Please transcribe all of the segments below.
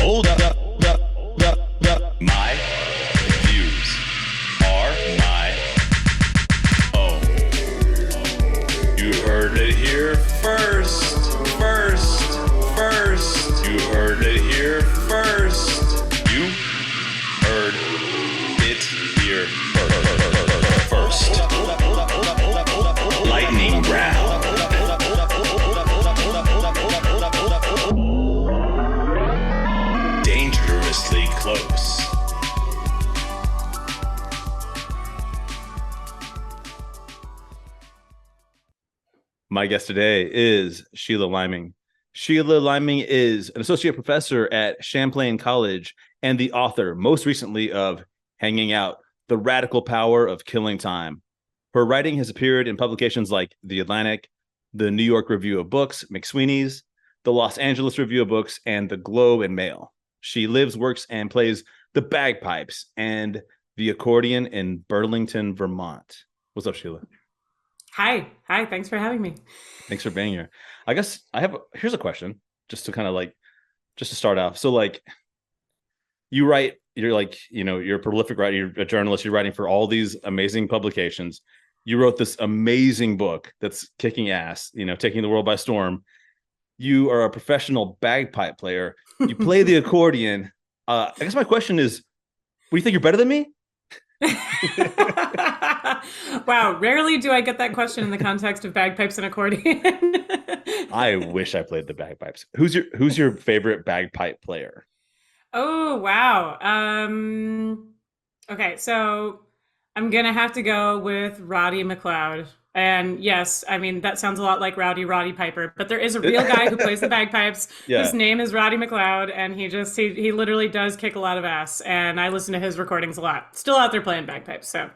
Hold up. My views are my own. You heard it here first. You heard it here first. You heard it here first. Lightning round. Dangerously close. My guest today is Sheila Liming. Sheila Liming is an associate professor at Champlain College and the author, most recently, of Hanging Out: The Radical Power of Killing Time. Her writing has appeared in publications like The Atlantic, the New York Review of Books, McSweeney's, the Los Angeles Review of Books, and the Globe and Mail. She lives, works, and plays the bagpipes and the accordion in Burlington, Vermont. What's up, Sheila? Hi. Thanks for having me. Thanks for being here. I guess here's a question just to kind of just to start off. So you write, you're a prolific writer, you're a journalist, you're writing for all these amazing publications. You wrote this amazing book that's kicking ass, taking the world by storm. You are a professional bagpipe player. You play the accordion. I guess my question is, what do you think, you're better than me? Wow, rarely do I get that question in the context of bagpipes and accordion. I wish I played the bagpipes. Who's your favorite bagpipe player? Oh, wow. Okay, so I'm gonna have to go with Roddy McLeod. And yes, I mean, that sounds a lot like Roddy Piper, but there is a real guy who plays the bagpipes. Yeah. His name is Roddy McLeod, and he literally does kick a lot of ass, and I listen to his recordings a lot. Still out there playing bagpipes, so.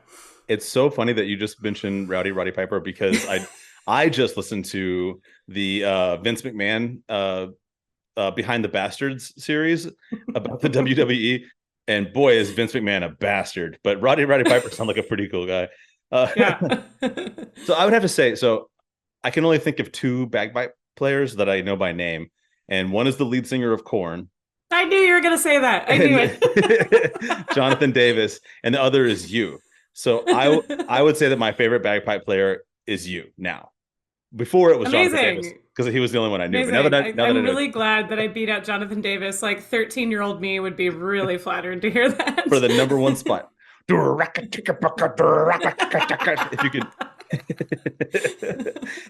It's so funny that you just mentioned Roddy Piper, because I just listened to the Vince McMahon Behind the Bastards series about the WWE, and boy, is Vince McMahon a bastard. But Roddy Piper sounds like a pretty cool guy. Yeah. So I would have to say, so I can only think of two bagpipe players that I know by name, and one is the lead singer of Korn. I knew you were going to say that. I knew it. Jonathan Davis, and the other is you. So I would say that my favorite bagpipe player is you now. Before it was Amazing. Jonathan Davis, because he was the only one I knew. Amazing. But I'm really glad that I beat out Jonathan Davis. Like 13-year-old me would be really flattered to hear that. For the number one spot. If you could.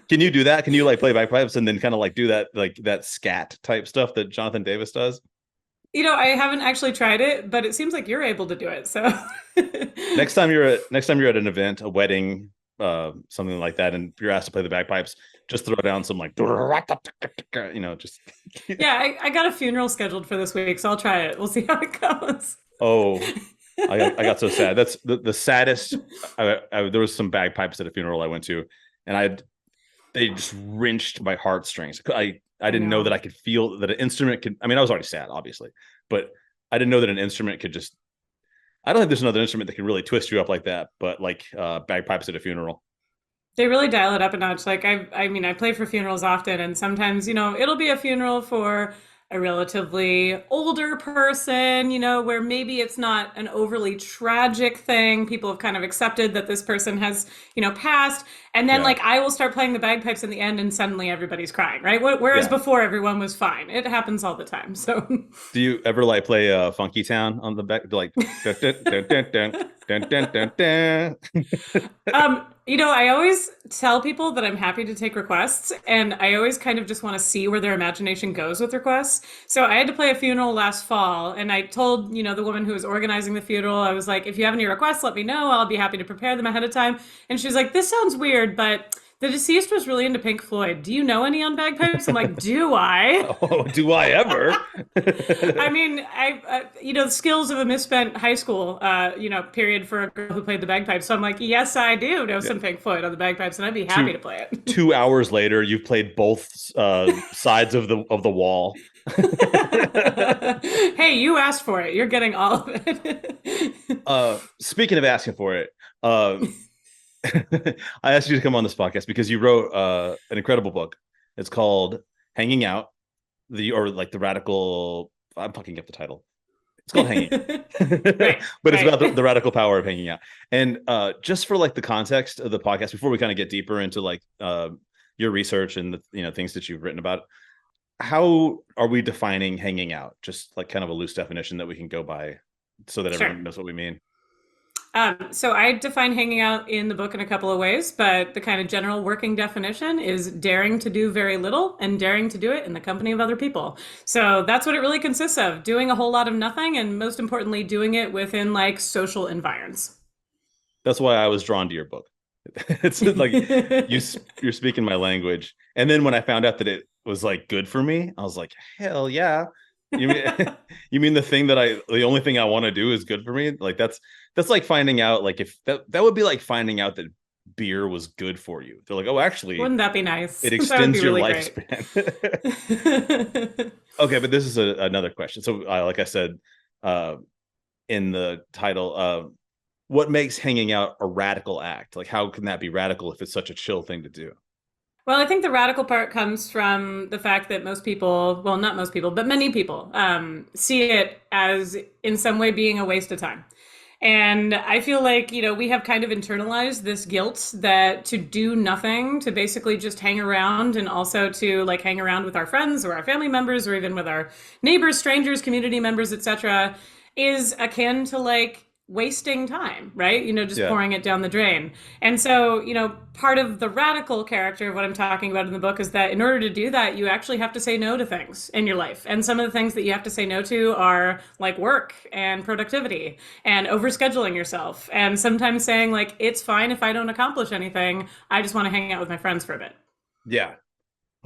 Can you do that? Can you play bagpipes and then kind of do that scat type stuff that Jonathan Davis does? I haven't actually tried it, but it seems like you're able to do it. So next time you're at an event, a wedding, something like that, and you're asked to play the bagpipes, just throw down some just. Yeah, I got a funeral scheduled for this week, so I'll try it. We'll see how it goes. Oh, I got so sad. That's the saddest. There was some bagpipes at a funeral I went to, and they just wrenched my heartstrings. I didn't know that I could feel that an instrument could. I mean, I was already sad, obviously, but I didn't know that an instrument could just. I don't think there's another instrument that can really twist you up like that, but bagpipes at a funeral. They really dial it up a notch. I play for funerals often, and sometimes, it'll be a funeral for a relatively older person, where maybe it's not an overly tragic thing. People have kind of accepted that this person has, passed. And then I will start playing the bagpipes in the end, and suddenly everybody's crying, right? Whereas before everyone was fine. It happens all the time. So do you ever play Funky Town on the back? I always tell people that I'm happy to take requests, and I always kind of just want to see where their imagination goes with requests. So I had to play a funeral last fall, and I told, the woman who was organizing the funeral, I was like, if you have any requests, let me know. I'll be happy to prepare them ahead of time. And she's like, this sounds weird, but the deceased was really into Pink Floyd. Do you know any on bagpipes? I'm like, do I? Oh, do I ever? I mean, the skills of a misspent high school, period for a girl who played the bagpipes. So I'm like, yes, I do know some Pink Floyd on the bagpipes, and I'd be happy to play it. 2 hours later, you've played both sides of the wall. Hey, you asked for it. You're getting all of it. Speaking of asking for it, I asked you to come on this podcast because you wrote an incredible book. It's called Hanging Out, the Radical I'm fucking up the title. It's called Hanging Out. Right, But it's right. about the radical power of hanging out. And just for like the context of the podcast, before we kind of get deeper into like your research and the things that you've written about, how are we defining hanging out? Just like kind of a loose definition that we can go by so that Sure. everyone knows what we mean. So I define hanging out in the book in a couple of ways, but the kind of general working definition is daring to do very little and daring to do it in the company of other people. So that's what it really consists of, doing a whole lot of nothing, and most importantly, doing it within like social environs. That's why I was drawn to your book. It's like you're speaking my language. And then when I found out that it was like good for me, I was like, hell yeah. You mean you mean the only thing I want to do is good for me? Like that's like finding out, like, if that would be like finding out that beer was good for you. They're like, oh, actually, Wouldn't that be nice? it That would be extends your really lifespan. great. Okay, but this is another question. So like I said in the title, what makes hanging out a radical act? Like, how can that be radical if it's such a chill thing to do? Well, I think the radical part comes from the fact that most people, well, not most people, but many people see it as in some way being a waste of time. And I feel like, we have kind of internalized this guilt that to do nothing, to basically just hang around, and also to like hang around with our friends or our family members or even with our neighbors, strangers, community members, etc., is akin to like wasting time, right? Just Yeah. pouring it down the drain. And so, part of the radical character of what I'm talking about in the book is that in order to do that, you actually have to say no to things in your life. And some of the things that you have to say no to are like work and productivity and overscheduling yourself. And sometimes saying like, it's fine if I don't accomplish anything. I just want to hang out with my friends for a bit. Yeah.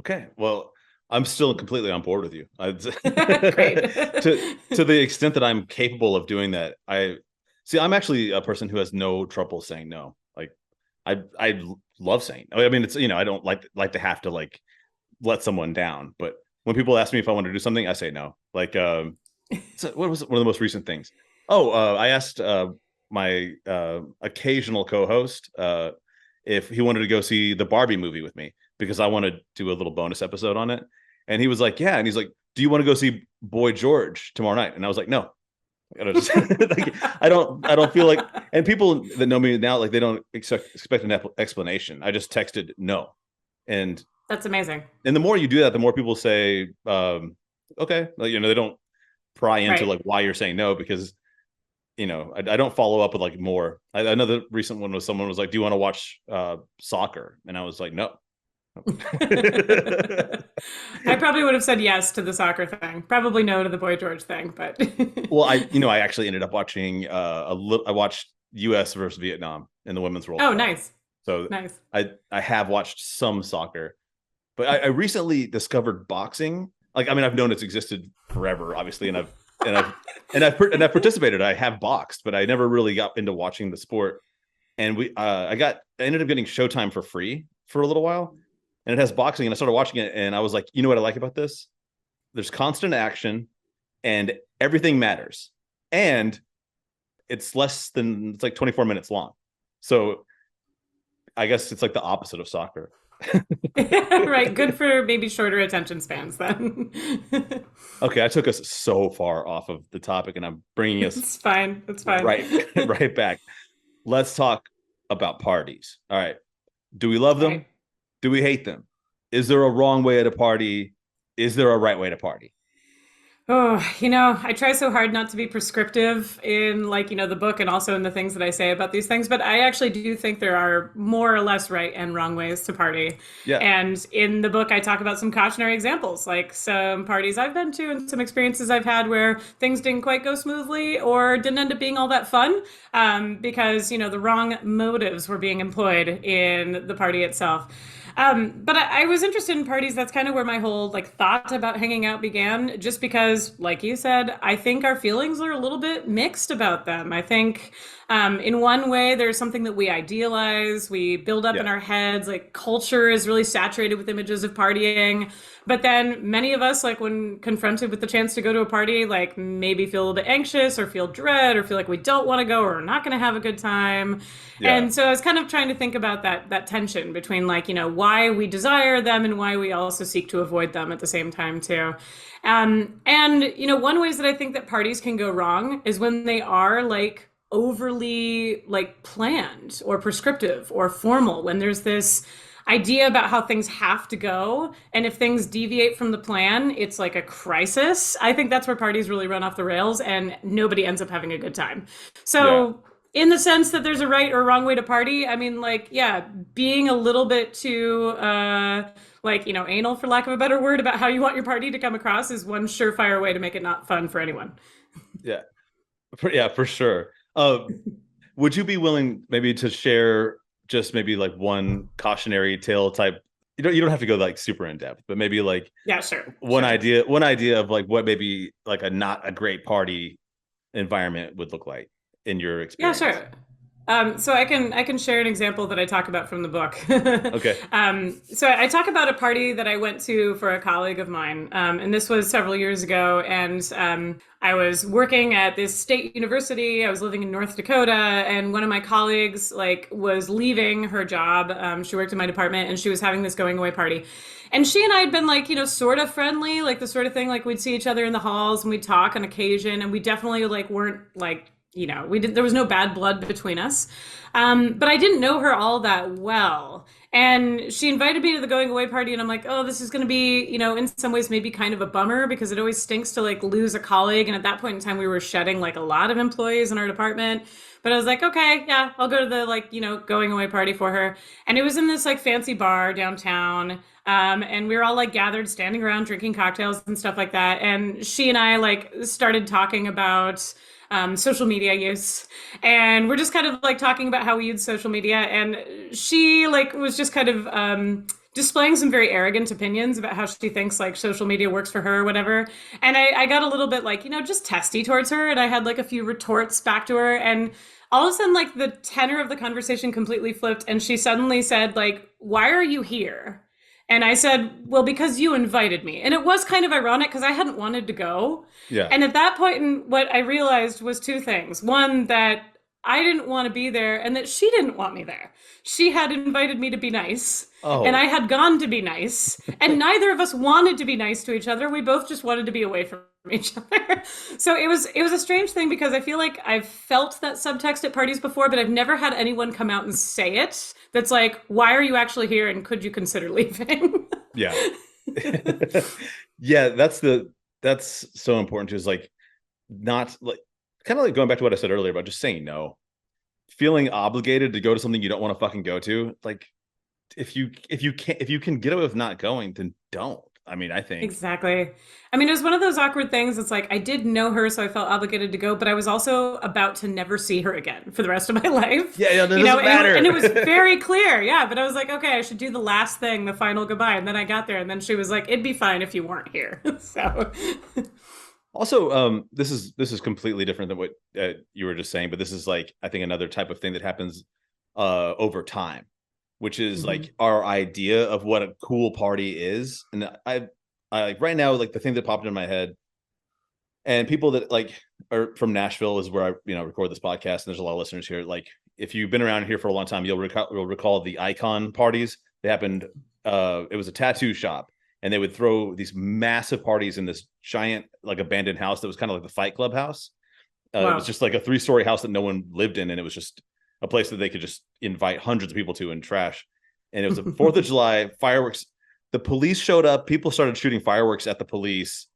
Okay. Well, I'm still completely on board with you. Great. To the extent that I'm capable of doing that, I'm actually a person who has no trouble saying no. Like I love saying. I mean, it's I don't like to have to like let someone down. But when people ask me if I want to do something, I say no. Like so what was one of the most recent things? Oh, I asked my occasional co-host if he wanted to go see the Barbie movie with me because I want to do a little bonus episode on it. And he was like, yeah. And he's like, do you want to go see Boy George tomorrow night? And I was like, no. Like, I don't feel like, and people that know me now, like they don't expect an explanation. I just texted no. And That's amazing. the more you do that, the more people say, okay, like, they don't pry into Right. like why you're saying no, because I don't follow up with like more. Another recent one was someone was like, do you want to watch soccer? And I was like, no. I probably would have said yes to the soccer thing. Probably no to the Boy George thing, but Well, I actually ended up watching I watched US versus Vietnam in the Women's World Oh, Cup. nice. So Nice. I have watched some soccer, but I recently discovered boxing. Like, I mean, I've known it's existed forever, obviously, and I've participated. I have boxed, but I never really got into watching the sport. And I ended up getting Showtime for free for a little while, and it has boxing. And I started watching it, and I was like, you know what I like about this? There's constant action, and everything matters, and it's like 24 minutes long. So I guess it's like the opposite of soccer. Right. Good for maybe shorter attention spans then. Okay, I took us so far off of the topic, and I'm bringing us It's fine. It's fine. right back. Let's talk about parties. All right. Do we love them? Right. Do we hate them? Is there a wrong way to party? Is there a right way to party? Oh, I try so hard not to be prescriptive in like, the book and also in the things that I say about these things, but I actually do think there are more or less right and wrong ways to party. Yeah. And in the book, I talk about some cautionary examples, like some parties I've been to and some experiences I've had where things didn't quite go smoothly or didn't end up being all that fun because, the wrong motives were being employed in the party itself. But I was interested in parties. That's kind of where my whole like thought about hanging out began, just because, like you said, I think our feelings are a little bit mixed about them. I think in one way, there's something that we idealize, we build up in our heads, like culture is really saturated with images of partying. But then many of us, like when confronted with the chance to go to a party, like maybe feel a little bit anxious or feel dread or feel like we don't want to go or are not going to have a good time. Yeah. And so I was kind of trying to think about that tension between like, why we desire them and why we also seek to avoid them at the same time too. And one ways that I think that parties can go wrong is when they are like overly like planned or prescriptive or formal, when there's this idea about how things have to go, and if things deviate from the plan, it's like a crisis. I think that's where parties really run off the rails and nobody ends up having a good time. So in the sense that there's a right or wrong way to party, I mean, like, yeah, being a little bit too anal, for lack of a better word, about how you want your party to come across is one surefire way to make it not fun for anyone. Yeah, for sure. Would you be willing maybe to share just maybe like one cautionary tale type? You don't have to go like super in depth, but maybe like Sure. One idea of like what maybe like a not a great party environment would look like in your experience. Yeah, sure. So I can share an example that I talk about from the book. Okay. So I talk about a party that I went to for a colleague of mine, and this was several years ago. And I was working at this state university. I was living in North Dakota, and one of my colleagues like was leaving her job. She worked in my department, and she was having this going away party. And she and I had been like, sort of friendly, like the sort of thing, like we'd see each other in the halls and we'd talk on occasion, and we definitely like weren't like, there was no bad blood between us. But I didn't know her all that well. And she invited me to the going away party, and I'm like, oh, this is going to be, in some ways maybe kind of a bummer, because it always stinks to like lose a colleague. And at that point in time, we were shedding like a lot of employees in our department. But I was like, okay, yeah, I'll go to the going away party for her. And it was in this like fancy bar downtown. And we were all like gathered, standing around, drinking cocktails and stuff like that. And she and I like started talking about social media use, and we're just kind of like talking about how we use social media, and she like was just kind of displaying some very arrogant opinions about how she thinks like social media works for her or whatever. And I got a little bit like, just testy towards her, and I had like a few retorts back to her, and all of a sudden like the tenor of the conversation completely flipped, and she suddenly said like, why are you here? And I said, well, because you invited me. And it was kind of ironic because I hadn't wanted to go. Yeah. And at that point, what I realized was two things. One, that I didn't want to be there, and that she didn't want me there. She had invited me to be nice, and I had gone to be nice, and neither of us wanted to be nice to each other. We both just wanted to be away from each other. So it was a strange thing, because I feel like I've felt that subtext at parties before, but I've never had anyone come out and say it. That's like, why are you actually here, and could you consider leaving? Yeah. Yeah, that's so important too, is like not like kind of like going back to what I said earlier about just saying no. Feeling obligated to go to something you don't want to fucking go to. Like if you can get away with not going, then don't. I mean, I think Exactly. I mean, it was one of those awkward things. It's like I did know her, so I felt obligated to go, but I was also about to never see her again for the rest of my life. Yeah, that doesn't matter. And it was very clear. Yeah, but I was like, okay, I should do the last thing, the final goodbye. And then I got there, and then she was like, it'd be fine if you weren't here. So also, this is completely different than what you were just saying, but this is like, I think, another type of thing that happens over time, which is like our idea of what a cool party is. And I right now, like the thing that popped in my head, and people that like are from Nashville is where I record this podcast, and there's a lot of listeners here. Like if you've been around here for a long time, you'll recall the Icon parties. They happened. It was a tattoo shop, and they would throw these massive parties in this giant like abandoned house that was kind of like the Fight Club house. Wow. It was just like a 3-story house that no one lived in, and it was just a place that they could just invite hundreds of people to and trash. And it was a 4th of July fireworks. The police showed up. People started shooting fireworks at the police.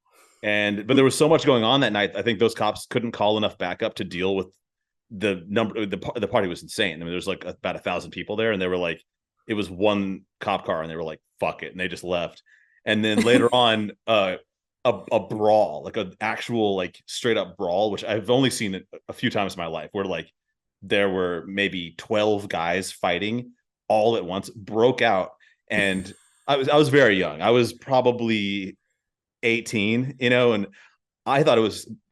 But there was so much going on that night. I think those cops couldn't call enough backup to deal with the number. The party was insane. I mean, there was like about 1,000 people there, and they were like, it was one cop car, and they were like, fuck it. And they just left. And then later on, a brawl, like an actual, like straight up brawl, which I've only seen a few times in my life, where like there were maybe 12 guys fighting all at once, broke out. And I was very young. I was probably 18, and I thought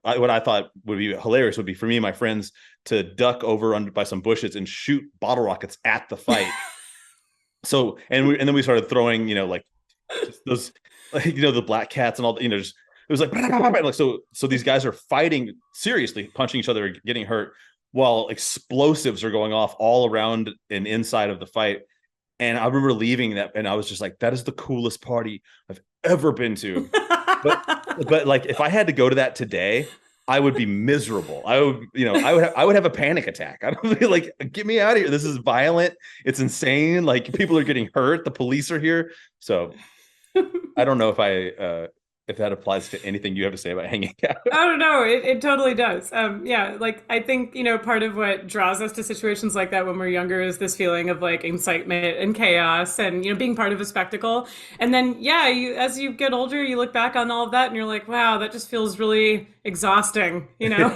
what I thought would be hilarious would be for me and my friends to duck over under by some bushes and shoot bottle rockets at the fight. So, and then we started throwing, like those, like, the black cats and all, just, it was like, so these guys are fighting seriously, punching each other, getting hurt, while explosives are going off all around and inside of the fight. And I remember leaving that, and I was just like, that is the coolest party I've ever been to. But like if I had to go to that today, I would be miserable. I would, I would have a panic attack. I don't be like, get me out of here. This is violent. It's insane. Like people are getting hurt. The police are here. So I don't know if that applies to anything you have to say about hanging out. I don't know. It totally does. Yeah, like I think, part of what draws us to situations like that when we're younger is this feeling of like excitement and chaos and, being part of a spectacle. And then, yeah, as you get older, you look back on all of that and you're like, wow, that just feels really exhausting, Yeah,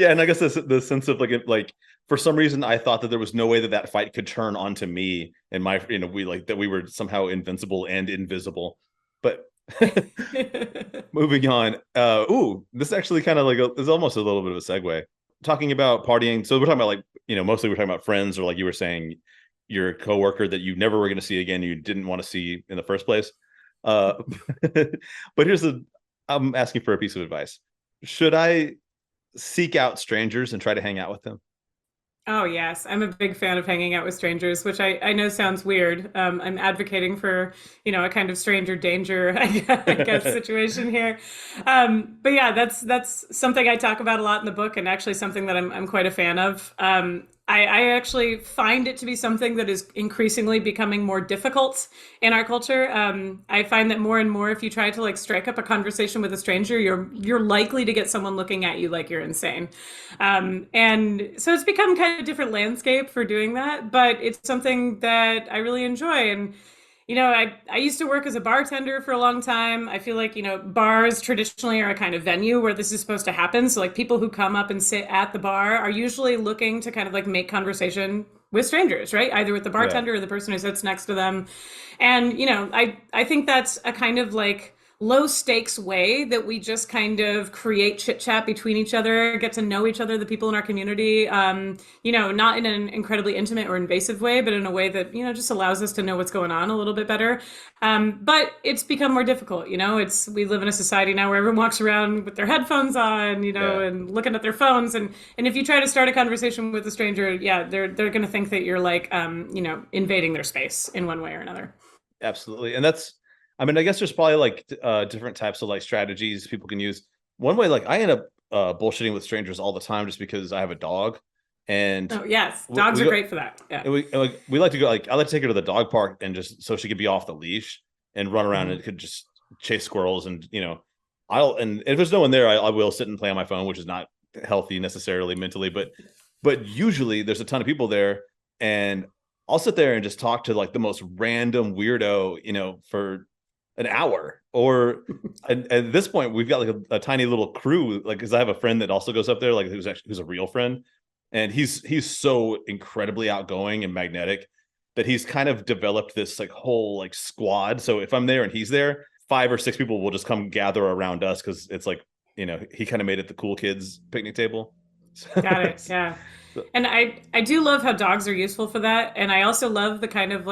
and I guess the sense of like for some reason I thought that there was no way that fight could turn onto me and my we were somehow invincible and invisible. But moving on, this actually kind of is almost a little bit of a segue. Talking about partying, so we're talking about mostly we're talking about friends, or like you were saying, your coworker that you never were going to see again, you didn't want to see in the first place. But I'm asking for a piece of advice. Should I seek out strangers and try to hang out with them? Oh, yes. I'm a big fan of hanging out with strangers, which I know sounds weird. I'm advocating for, a kind of stranger danger, I guess, situation here. But yeah, that's something I talk about a lot in the book, and actually something that I'm quite a fan of. I actually find it to be something that is increasingly becoming more difficult in our culture. I find that more and more, if you try to strike up a conversation with a stranger, you're likely to get someone looking at you like you're insane. And so it's become kind of a different landscape for doing that, but it's something that I really enjoy. And I used to work as a bartender for a long time. I feel like, bars traditionally are a kind of venue where this is supposed to happen. So people who come up and sit at the bar are usually looking to kind of make conversation with strangers, right? Either with the bartender or the person who sits next to them. And, I think that's a kind of low stakes way that we just kind of create chit chat between each other, get to know each other, the people in our community, not in an incredibly intimate or invasive way, but in a way that, just allows us to know what's going on a little bit better. But it's become more difficult. We live in a society now where everyone walks around with their headphones on, and looking at their phones. And if you try to start a conversation with a stranger, yeah, they're going to think that you're invading their space in one way or another. Absolutely. And I guess there's probably different types of strategies people can use. One way, I end up bullshitting with strangers all the time just because I have a dog. And oh yes, dogs are great for that. Yeah, we like to go. I like to take her to the dog park and just so she could be off the leash and run around and could just chase squirrels. And and if there's no one there, I will sit and play on my phone, which is not healthy necessarily mentally. But usually there's a ton of people there, and I'll sit there and just talk to the most random weirdo, for an hour. Or at this point we've got a tiny little crew, because I have a friend that also goes up there, who's a real friend, and he's so incredibly outgoing and magnetic that he's kind of developed this whole squad. So if I'm there and he's there, 5 or 6 people will just come gather around us, because it's he kind of made it the cool kids picnic table. Got it. Yeah. And I do love how dogs are useful for that. And I also love the kind of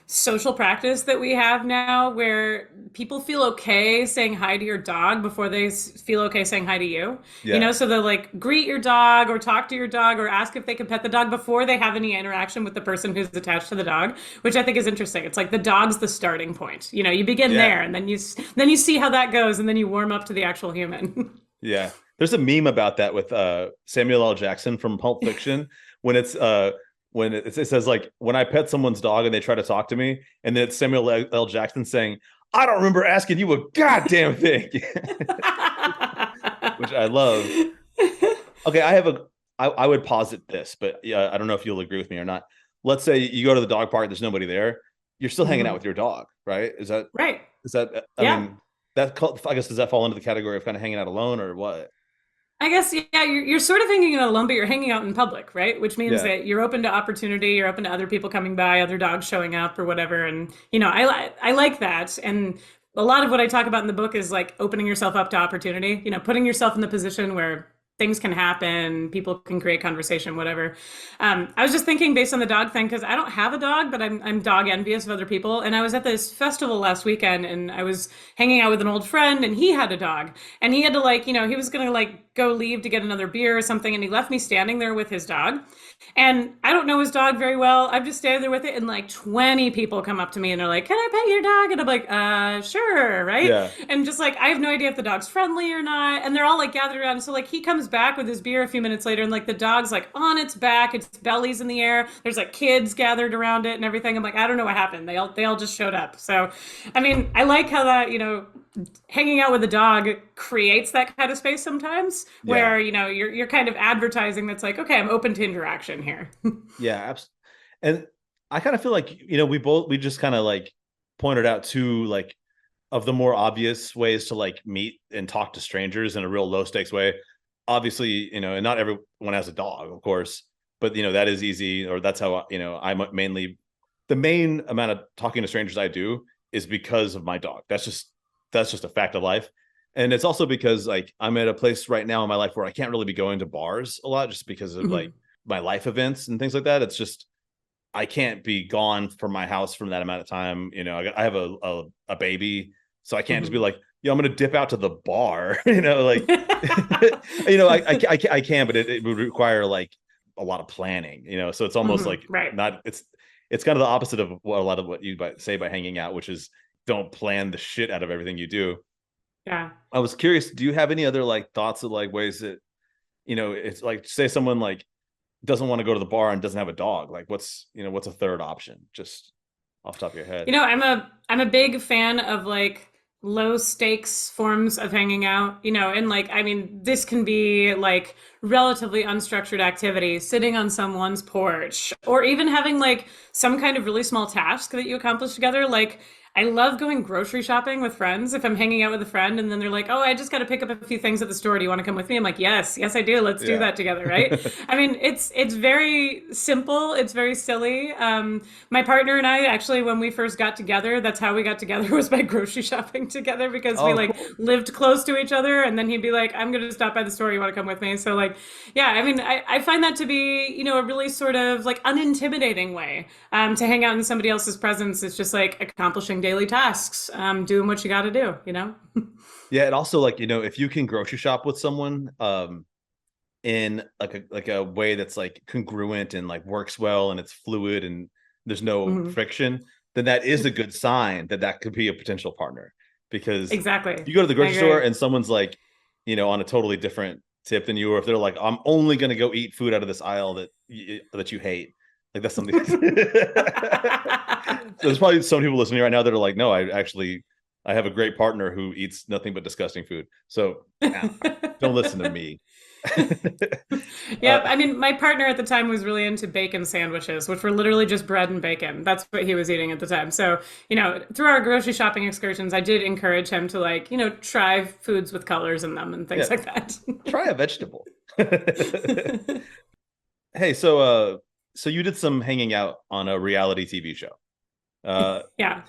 social practice that we have now where people feel okay saying hi to your dog before they feel okay saying hi to you. Yeah. So they'll greet your dog or talk to your dog or ask if they can pet the dog before they have any interaction with the person who's attached to the dog, which I think is interesting. It's the dog's the starting point. You begin there, and then you see how that goes, and then you warm up to the actual human. Yeah. There's a meme about that with Samuel L. Jackson from Pulp Fiction when it says when I pet someone's dog and they try to talk to me, and then it's Samuel L. Jackson saying, "I don't remember asking you a goddamn thing," which I love. Okay, I would posit this, but I don't know if you'll agree with me or not. Let's say you go to the dog park, there's nobody there. You're still hanging out with your dog, right? Is that right? Is that I mean, I guess, does that fall into the category of kind of hanging out alone, or what? I guess, yeah, you're sort of hanging out alone, but you're hanging out in public, right? Which means that you're open to opportunity, you're open to other people coming by, other dogs showing up or whatever. And, I like that. And a lot of what I talk about in the book is opening yourself up to opportunity, putting yourself in the position where things can happen, people can create conversation, whatever. I was just thinking based on the dog thing, because I don't have a dog, but I'm dog envious of other people. And I was at this festival last weekend, and I was hanging out with an old friend, and he had a dog, and he had to he was gonna go leave to get another beer or something, and he left me standing there with his dog. And I don't know his dog very well. I'm just standing there with it, and like 20 people come up to me and they're like, "Can I pet your dog?" And I'm like, sure, right? Yeah. And just like, I have no idea if the dog's friendly or not. And they're all like gathered around. So like he comes back with his beer a few minutes later, and like the dog's like on its back, its belly's in the air. There's like kids gathered around it and everything. I'm like, I don't know what happened. They all just showed up. So I mean, I like how that, hanging out with a dog creates that kind of space sometimes where, you're kind of advertising that's like, okay, I'm open to interaction here. Yeah, absolutely. And I kind of feel like, we just kind of like pointed out two like of the more obvious ways to like meet and talk to strangers in a real low stakes way. Obviously, and not everyone has a dog, of course, but that is easy, or that's how, I'm mainly, the main amount of talking to strangers I do is because of my dog. That's just a fact of life. And it's also because like I'm at a place right now in my life where I can't really be going to bars a lot just because of like my life events and things like that. It's just, I can't be gone from my house from that amount of time. I have a baby, so I can't just be like, I'm going to dip out to the bar, like, I can, but it would require like a lot of planning, so it's almost like right. not, it's kind of the opposite of what a lot of what you say by hanging out, which is don't plan the shit out of everything you do. Yeah. I was curious, do you have any other like thoughts of like ways that, it's like, say someone like doesn't want to go to the bar and doesn't have a dog, like what's a third option, just off the top of your head? I'm a big fan of like low stakes forms of hanging out, and like, I mean, this can be like relatively unstructured activity, sitting on someone's porch, or even having like some kind of really small task that you accomplish together. Like, I love going grocery shopping with friends. If I'm hanging out with a friend and then they're like, "Oh, I just got to pick up a few things at the store. Do you want to come with me?" I'm like, "Yes, yes, I do. Let's do that together." Right? I mean, it's very simple. It's very silly. My partner and I actually, when we first got together, that's how we got together, was by grocery shopping together, because we like lived close to each other. And then he'd be like, "I'm going to stop by the store. You want to come with me?" So like, yeah, I mean, I find that to be, a really sort of like unintimidating way to hang out in somebody else's presence. It's just like accomplishing daily tasks, doing what you got to do, Yeah, and also like, if you can grocery shop with someone in like a way that's like congruent and like works well and it's fluid and there's no friction, then that is a good sign that could be a potential partner. Because exactly, you go to the grocery store and someone's like, on a totally different tip than you, or if they're like, I'm only going to go eat food out of this aisle that you hate, like that's something. There's probably some people listening right now that are like, no, I have a great partner who eats nothing but disgusting food. So don't listen to me. Yeah, I mean, my partner at the time was really into bacon sandwiches, which were literally just bread and bacon. That's what he was eating at the time. So, through our grocery shopping excursions, I did encourage him to like, try foods with colors in them and things like that. Try a vegetable. Hey, so you did some hanging out on a reality TV show. Yeah.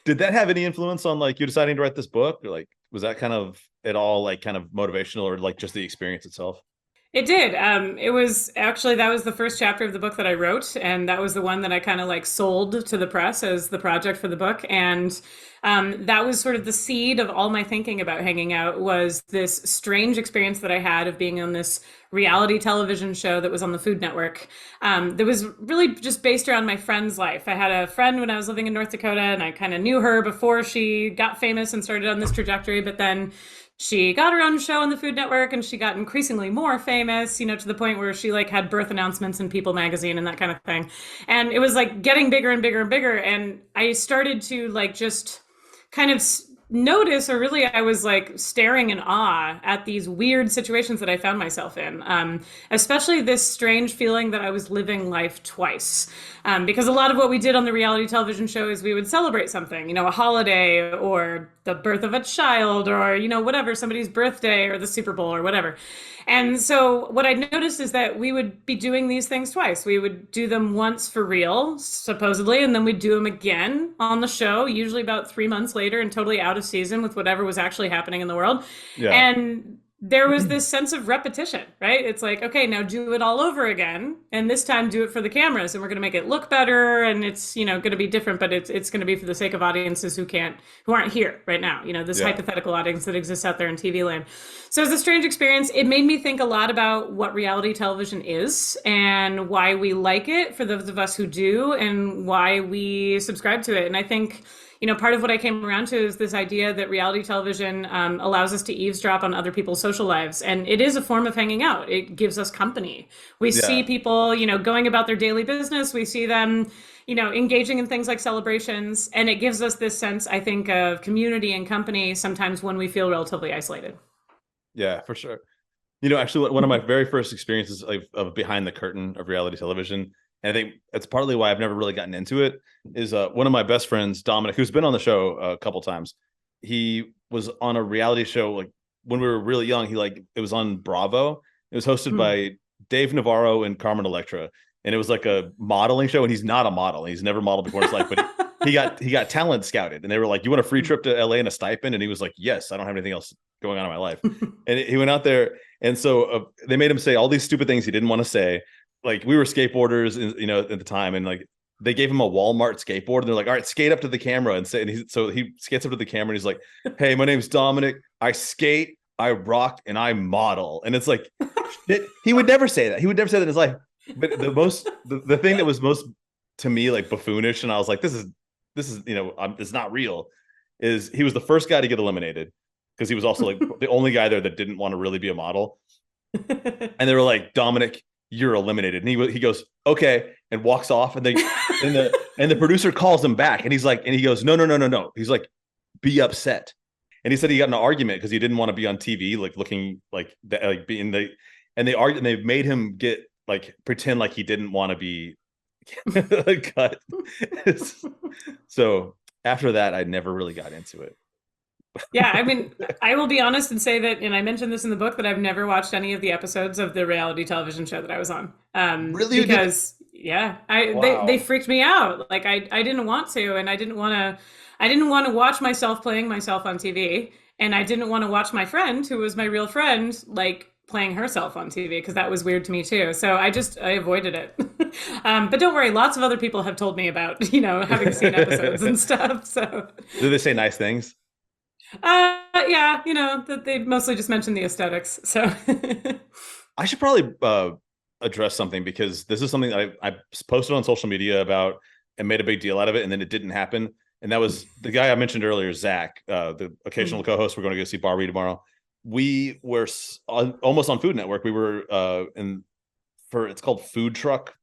Did that have any influence on like you deciding to write this book? Or like, was that kind of at all like kind of motivational, or like just the experience itself? It did. It was actually, that was the first chapter of the book that I wrote, and that was the one that I kind of like sold to the press as the project for the book. And that was sort of the seed of all my thinking about hanging out, was this strange experience that I had of being on this reality television show that was on the Food Network. That was really just based around my friend's life. I had a friend when I was living in North Dakota, and I kind of knew her before she got famous and started on this trajectory, but then she got her own show on the Food Network, and she got increasingly more famous, to the point where she like had birth announcements in People magazine and that kind of thing. And it was like getting bigger and bigger and bigger. And I started to like just kind of notice, or really I was like staring in awe at these weird situations that I found myself in, especially this strange feeling that I was living life twice. Because a lot of what we did on the reality television show is we would celebrate something, a holiday or the birth of a child, or, whatever, somebody's birthday or the Super Bowl or whatever. And so what I noticed is that we would be doing these things twice. We would do them once for real, supposedly, and then we'd do them again on the show, usually about 3 months later and totally out of season with whatever was actually happening in the world. Yeah. And there was this sense of repetition, right? It's like, okay, now do it all over again, and this time do it for the cameras, and we're going to make it look better, and it's, going to be different, but it's going to be for the sake of audiences who aren't here right now, this Yeah. hypothetical audience that exists out there in TV land. So it's a strange experience. It made me think a lot about what reality television is and why we like it for those of us who do, and why we subscribe to it. And I think part of what I came around to is this idea that reality television allows us to eavesdrop on other people's social lives. And it is a form of hanging out. It gives us company. We see Yeah. people, going about their daily business. We see them, engaging in things like celebrations. And it gives us this sense, I think, of community and company sometimes when we feel relatively isolated. Yeah, for sure. Actually, one of my very first experiences of behind the curtain of reality television, and I think that's partly why I've never really gotten into it, is one of my best friends, Dominic, who's been on the show a couple times. He was on a reality show like when we were really young. It was on Bravo. It was hosted by Dave Navarro and Carmen Electra, and it was like a modeling show. And he's not a model; he's never modeled before in his life, but he got talent scouted, and they were like, "You want a free trip to LA and a stipend?" And he was like, "Yes, I don't have anything else going on in my life." And he went out there, and so they made him say all these stupid things he didn't want to say. Like, we were skateboarders, at the time, and like they gave him a Walmart skateboard, and they're like, "All right, skate up to the camera and say." And so he skates up to the camera, and he's like, "Hey, my name's Dominic. I skate, I rock, and I model." And it's like, shit, he would never say that. He would never say that in his life. But the thing that was most to me like buffoonish, and I was like, this is it's not real, is he was the first guy to get eliminated because he was also like the only guy there that didn't want to really be a model. And they were like, "Dominic, you're eliminated." And he goes, "Okay," and walks off. And the producer calls him back, and he goes, "No." He's like, "Be upset." And he said he got in an argument because he didn't want to be on TV, like looking like being and they argued, and they made him get like pretend like he didn't want to be cut. So after that, I never really got into it. Yeah, I mean, I will be honest and say that, and I mentioned this in the book, that I've never watched any of the episodes of the reality television show that I was on. Really? Because yeah, Wow. they freaked me out. Like I didn't want to, and I didn't want to watch myself playing myself on TV, and I didn't want to watch my friend, who was my real friend, like playing herself on TV, because that was weird to me too. So I avoided it. But don't worry, lots of other people have told me about, having seen episodes and stuff. So Do they say nice things? yeah, that they mostly just mention the aesthetics. So I should probably address something, because this is something that I posted on social media about and made a big deal out of it, and then it didn't happen. And that was the guy I mentioned earlier, Zach, the occasional co-host. We're going to go see Barbie tomorrow. We were almost on Food Network. We were it's called Food Truck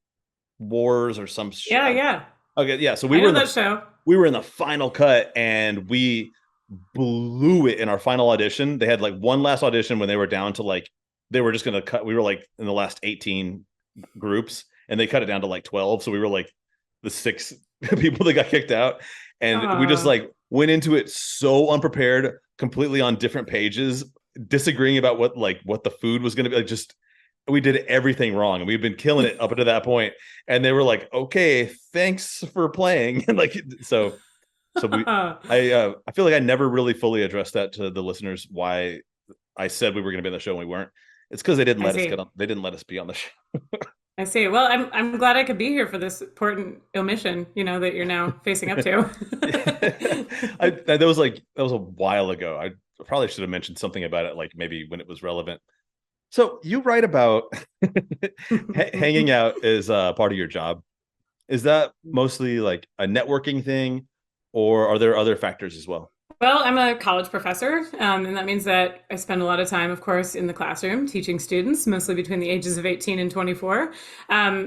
Wars or some shit. yeah. Okay, yeah. So I know that show. We were in the final cut, and we blew it in our final audition. They had like one last audition when they were down to like, they were just going to cut. We were like in the last 18 groups, and they cut it down to like 12. So we were like the 6 people that got kicked out. And we just like went into it so unprepared, completely on different pages, disagreeing about what the food was going to be. Like, just, we did everything wrong, and we've been killing it up until that point. And they were like, "Okay, thanks for playing." And like, so I feel like I never really fully addressed that to the listeners, why I said we were going to be on the show and we weren't. It's because they didn't let us get on. They didn't let us be on the show. I see. Well, I'm glad I could be here for this important omission, that you're now facing up to. That was a while ago. I probably should have mentioned something about it, like maybe when it was relevant. So you write about hanging out as part of your job. Is that mostly like a networking thing, or are there other factors as well? Well, I'm a college professor, and that means that I spend a lot of time, of course, in the classroom teaching students, mostly between the ages of 18 and 24.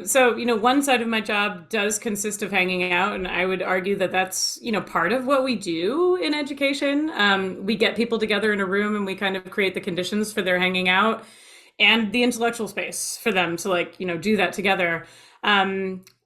So, one side of my job does consist of hanging out, and I would argue that that's, part of what we do in education. We get people together in a room, and we kind of create the conditions for their hanging out and the intellectual space for them to do that together.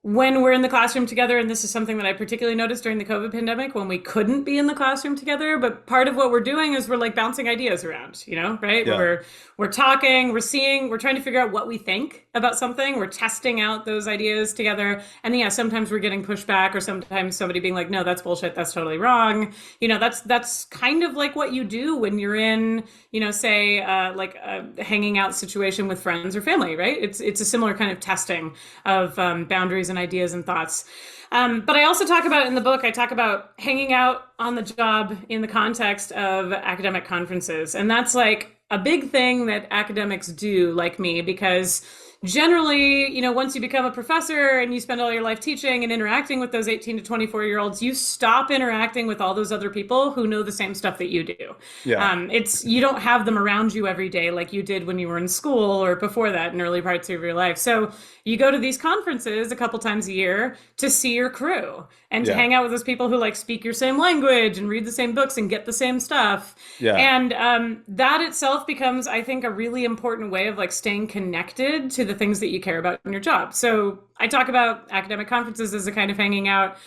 When we're in the classroom together, and this is something that I particularly noticed during the COVID pandemic, when we couldn't be in the classroom together, but part of what we're doing is we're like bouncing ideas around, right? Yeah. We're talking, we're seeing, we're trying to figure out what we think about something. We're testing out those ideas together. And then, yeah, sometimes we're getting pushback, or sometimes somebody being like, no, that's bullshit. That's totally wrong. That's kind of like what you do when you're in, say, like a hanging out situation with friends or family, right? It's a similar kind of testing of boundaries and ideas and thoughts. But I also talk about in the book, I talk about hanging out on the job in the context of academic conferences. And that's like a big thing that academics do, like me, because generally, once you become a professor and you spend all your life teaching and interacting with those 18 to 24-year-olds, you stop interacting with all those other people who know the same stuff that you do. Yeah. You don't have them around you every day like you did when you were in school or before that in early parts of your life. So you go to these conferences a couple times a year to see your crew and to Yeah. hang out with those people who like speak your same language and read the same books and get the same stuff. Yeah. And that itself becomes, I think, a really important way of like staying connected to the things that you care about in your job. So I talk about academic conferences as a kind of hanging out,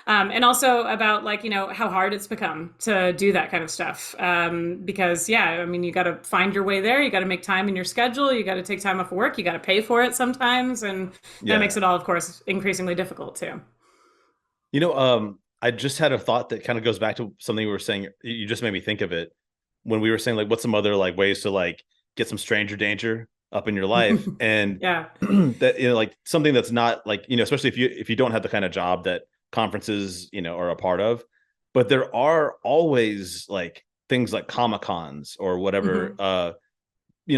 and also about like, how hard it's become to do that kind of stuff. Because yeah, I mean, you got to find your way there. You got to make time in your schedule. You got to take time off work. You got to pay for it sometimes. And that makes it all, of course, increasingly difficult too. I just had a thought that kind of goes back to something we were saying. You just made me think of it when we were saying like, what's some other like ways to like get some stranger danger up in your life, and Yeah. that like something that's not like especially if you don't have the kind of job that conferences are a part of, but there are always like things like Comic-Cons or whatever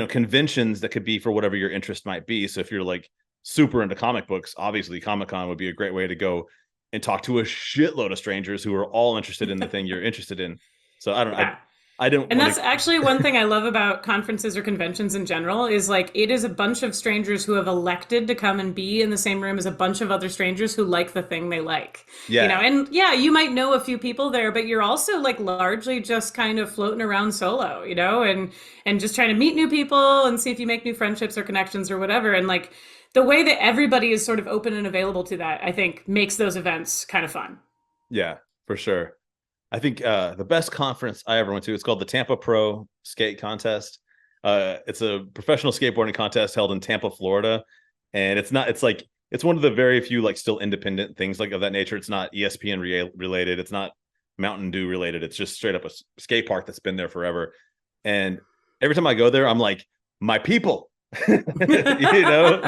conventions that could be for whatever your interest might be. So if you're like super into comic books, obviously Comic-Con would be a great way to go and talk to a shitload of strangers who are all interested in the thing you're interested in. So I don't know. Yeah. I don't. And that's actually one thing I love about conferences or conventions in general is like it is a bunch of strangers who have elected to come and be in the same room as a bunch of other strangers who like the thing they like. Yeah. And yeah, you might know a few people there, but you're also like largely just kind of floating around solo, and just trying to meet new people and see if you make new friendships or connections or whatever. And like the way that everybody is sort of open and available to that, I think makes those events kind of fun. Yeah, for sure. I think the best conference I ever went to, it's called the Tampa Pro Skate Contest. It's a professional skateboarding contest held in Tampa, Florida. And it's one of the very few like still independent things like of that nature. It's not ESPN related. It's not Mountain Dew related. It's just straight up a skate park that's been there forever. And every time I go there, I'm like, my people, even though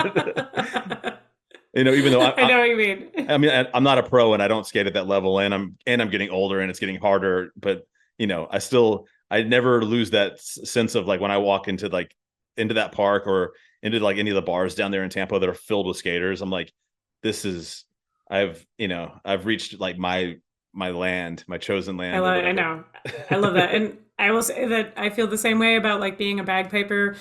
I know what you mean. I mean, I'm not a pro and I don't skate at that level, and I'm getting older and it's getting harder. But I never lose that sense of like when I walk into that park or into like any of the bars down there in Tampa that are filled with skaters. I'm like, I've reached like my land, my chosen land. I know. I love that. And I will say that I feel the same way about like being a bagpiper.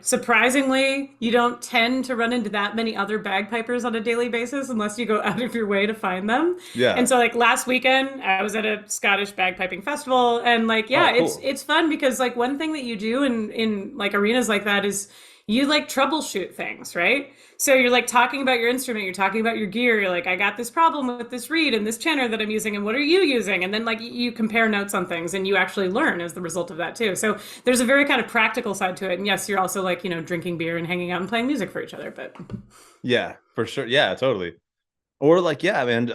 Surprisingly, you don't tend to run into that many other bagpipers on a daily basis unless you go out of your way to find them. Yeah. And so like last weekend, I was at a Scottish bagpiping festival, and like, yeah, cool. it's fun because like one thing that you do in like arenas like that is you like troubleshoot things, right? So you're like talking about your instrument, you're talking about your gear, you're like, I got this problem with this reed and this tenor that I'm using, and what are you using? And then like you compare notes on things and you actually learn as the result of that too. So there's a very kind of practical side to it. And yes, you're also like, drinking beer and hanging out and playing music for each other, but yeah, for sure. Yeah, totally. Or like, yeah, man,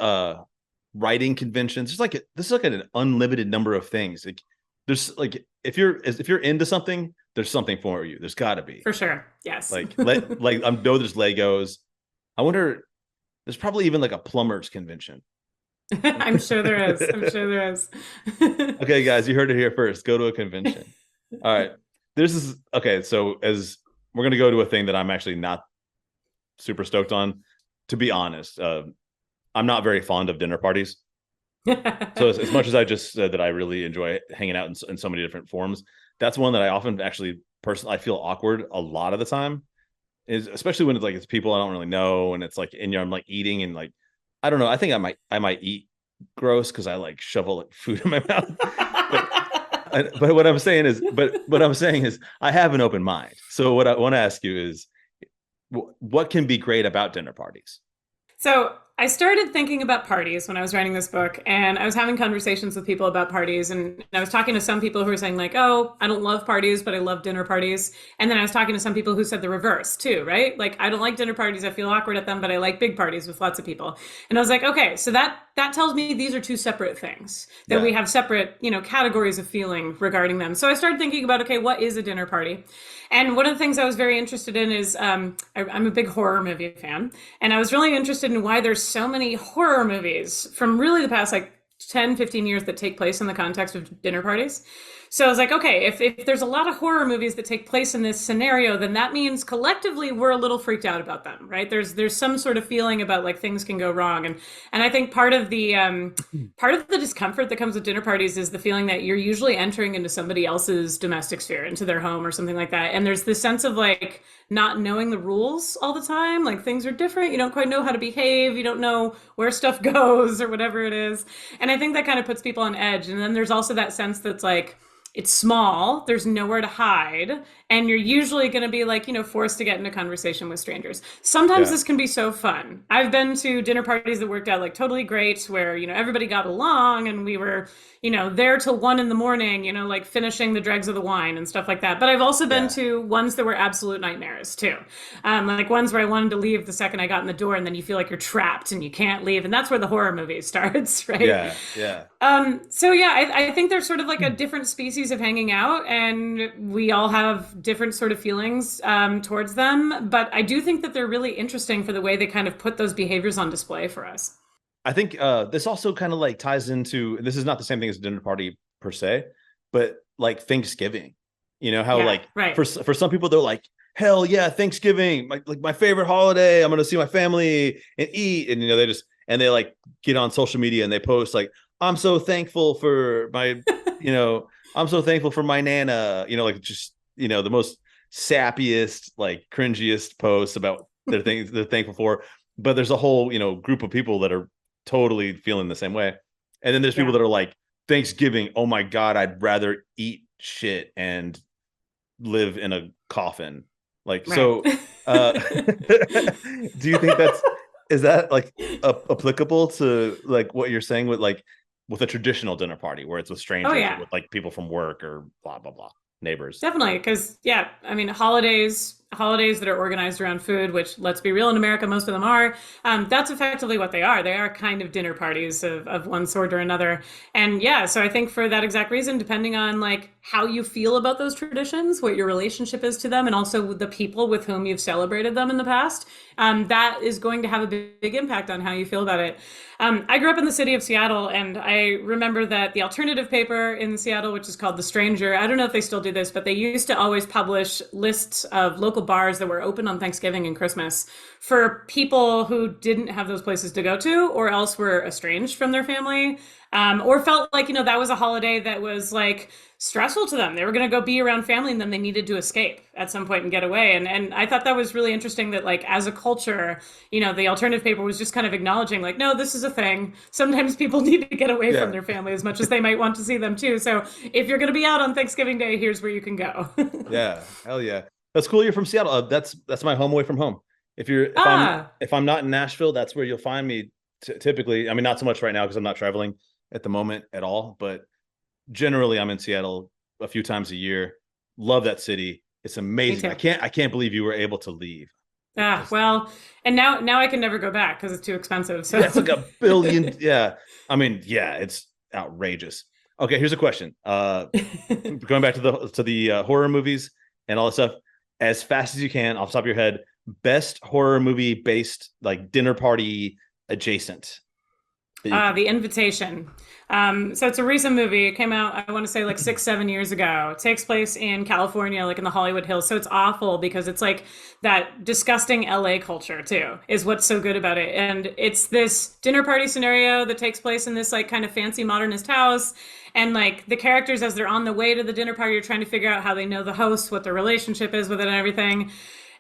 writing conventions. This is like an unlimited number of things. Like there's like, if you're into something, there's something for you. There's got to be. For sure. Yes. Like I know there's Legos. I wonder, there's probably even like a plumbers convention. I'm sure there is. Okay, guys, you heard it here first. Go to a convention. All right. Okay. So as we're going to go to a thing that I'm actually not super stoked on, to be honest, I'm not very fond of dinner parties. So as much as I just said that I really enjoy hanging out in so many different forms, that's one that I often actually personally I feel awkward a lot of the time, is especially when it's people I don't really know, and it's like I'm like eating and like I don't know. I think I might eat gross because I like shovel like food in my mouth. But what I'm saying is I have an open mind. So what I want to ask you is, what can be great about dinner parties? So I started thinking about parties when I was writing this book, and I was having conversations with people about parties, and I was talking to some people who were saying like, "Oh, I don't love parties, but I love dinner parties." And then I was talking to some people who said the reverse too, right? Like, I don't like dinner parties, I feel awkward at them, but I like big parties with lots of people. And I was like, okay, so that tells me these are two separate things, that we Yeah. have separate, categories of feeling regarding them. So I started thinking about, okay, what is a dinner party? And one of the things I was very interested in is I'm a big horror movie fan. And I was really interested in why there's so many horror movies from really the past like 10, 15 years that take place in the context of dinner parties. So I was like, okay, if there's a lot of horror movies that take place in this scenario, then that means collectively we're a little freaked out about them, right? There's some sort of feeling about like things can go wrong, and I think part of the discomfort that comes with dinner parties is the feeling that you're usually entering into somebody else's domestic sphere, into their home or something like that, and there's this sense of like not knowing the rules all the time, like things are different, you don't quite know how to behave, you don't know where stuff goes or whatever it is, and I think that kind of puts people on edge. And then there's also that sense that's like it's small, there's nowhere to hide, and you're usually going to be like, forced to get into conversation with strangers. Sometimes Yeah. this can be so fun. I've been to dinner parties that worked out like totally great, where, everybody got along and we were, there till 1 a.m, like finishing the dregs of the wine and stuff like that. But I've also been Yeah. to ones that were absolute nightmares too. Like ones where I wanted to leave the second I got in the door, and then you feel like you're trapped and you can't leave. And that's where the horror movie starts, right? Yeah. Yeah. So yeah, I think there's sort of like a different species of hanging out, and we all have different sort of feelings towards them. But I do think that they're really interesting for the way they kind of put those behaviors on display for us. I think this also kind of like ties into, this is not the same thing as a dinner party per se, but like Thanksgiving. You know how Yeah, like right. for some people they're like, hell yeah, Thanksgiving, my favorite holiday. I'm gonna see my family and eat, and they like get on social media and they post like, I'm so thankful for my, I'm so thankful for my nana, like just the most sappiest, like cringiest posts about their things they're thankful for. But there's a whole group of people that are totally feeling the same way. And then there's people Yeah. that are like, Thanksgiving, oh my God, I'd rather eat shit and live in a coffin. Like, Right. so do you think is that like applicable to like what you're saying with a traditional dinner party where it's with strangers, Oh yeah. or with like people from work or blah, blah, blah, neighbors? Definitely, because yeah, I mean, holidays that are organized around food, which let's be real, in America, most of them are. That's effectively what they are. They are kind of dinner parties of one sort or another. And yeah, so I think for that exact reason, depending on like how you feel about those traditions, what your relationship is to them, and also the people with whom you've celebrated them in the past, that is going to have a big impact on how you feel about it. I grew up in the city of Seattle, and I remember that the alternative paper in Seattle, which is called The Stranger, I don't know if they still do this, but they used to always publish lists of local bars that were open on Thanksgiving and Christmas for people who didn't have those places to go to, or else were estranged from their family, or felt like, that was a holiday that was like stressful to them. They were going to go be around family, and then they needed to escape at some point and get away. And I thought that was really interesting that like as a culture, the alternative paper was just kind of acknowledging like, no, this is a thing. Sometimes people need to get away from their family as much as they might want to see them too. So if you're going to be out on Thanksgiving Day, here's where you can go. Yeah, hell yeah, that's cool. You're from Seattle. That's my home away from home. If I'm not in Nashville, that's where you'll find me. Typically, I mean, not so much right now because I'm not traveling at the moment at all, but generally I'm in Seattle a few times a year. Love that city. It's amazing. I can't believe you were able to leave. Well, and now I can never go back because it's too expensive. So that's like $1 billion. Yeah. I mean, yeah, it's outrageous. Okay, here's a question. Going back to the horror movies and all that stuff, as fast as you can, off the top of your head, best horror movie based like dinner party adjacent. The Invitation. So it's a recent movie. It came out, I want to say like 6-7 years ago. It takes place in California, like in the Hollywood Hills. So it's awful because it's like that disgusting LA culture too, is what's so good about it. And it's this dinner party scenario that takes place in this like kind of fancy modernist house. And like the characters, as they're on the way to the dinner party, are trying to figure out how they know the host, what their relationship is with it and everything.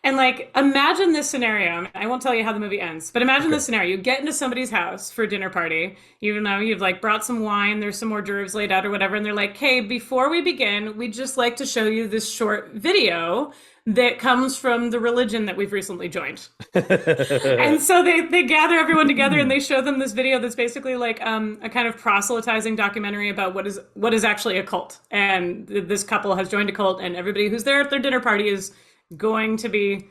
And like, imagine this scenario. I won't tell you how the movie ends, but imagine Okay. this scenario. You get into somebody's house for a dinner party. You know, you've like brought some wine, there's some hors d'oeuvres laid out or whatever. And they're like, hey, before we begin, we'd just like to show you this short video that comes from the religion that we've recently joined. And so they gather everyone together and they show them this video that's basically like a kind of proselytizing documentary about what is actually a cult. And this couple has joined a cult, and everybody who's there at their dinner party is going to be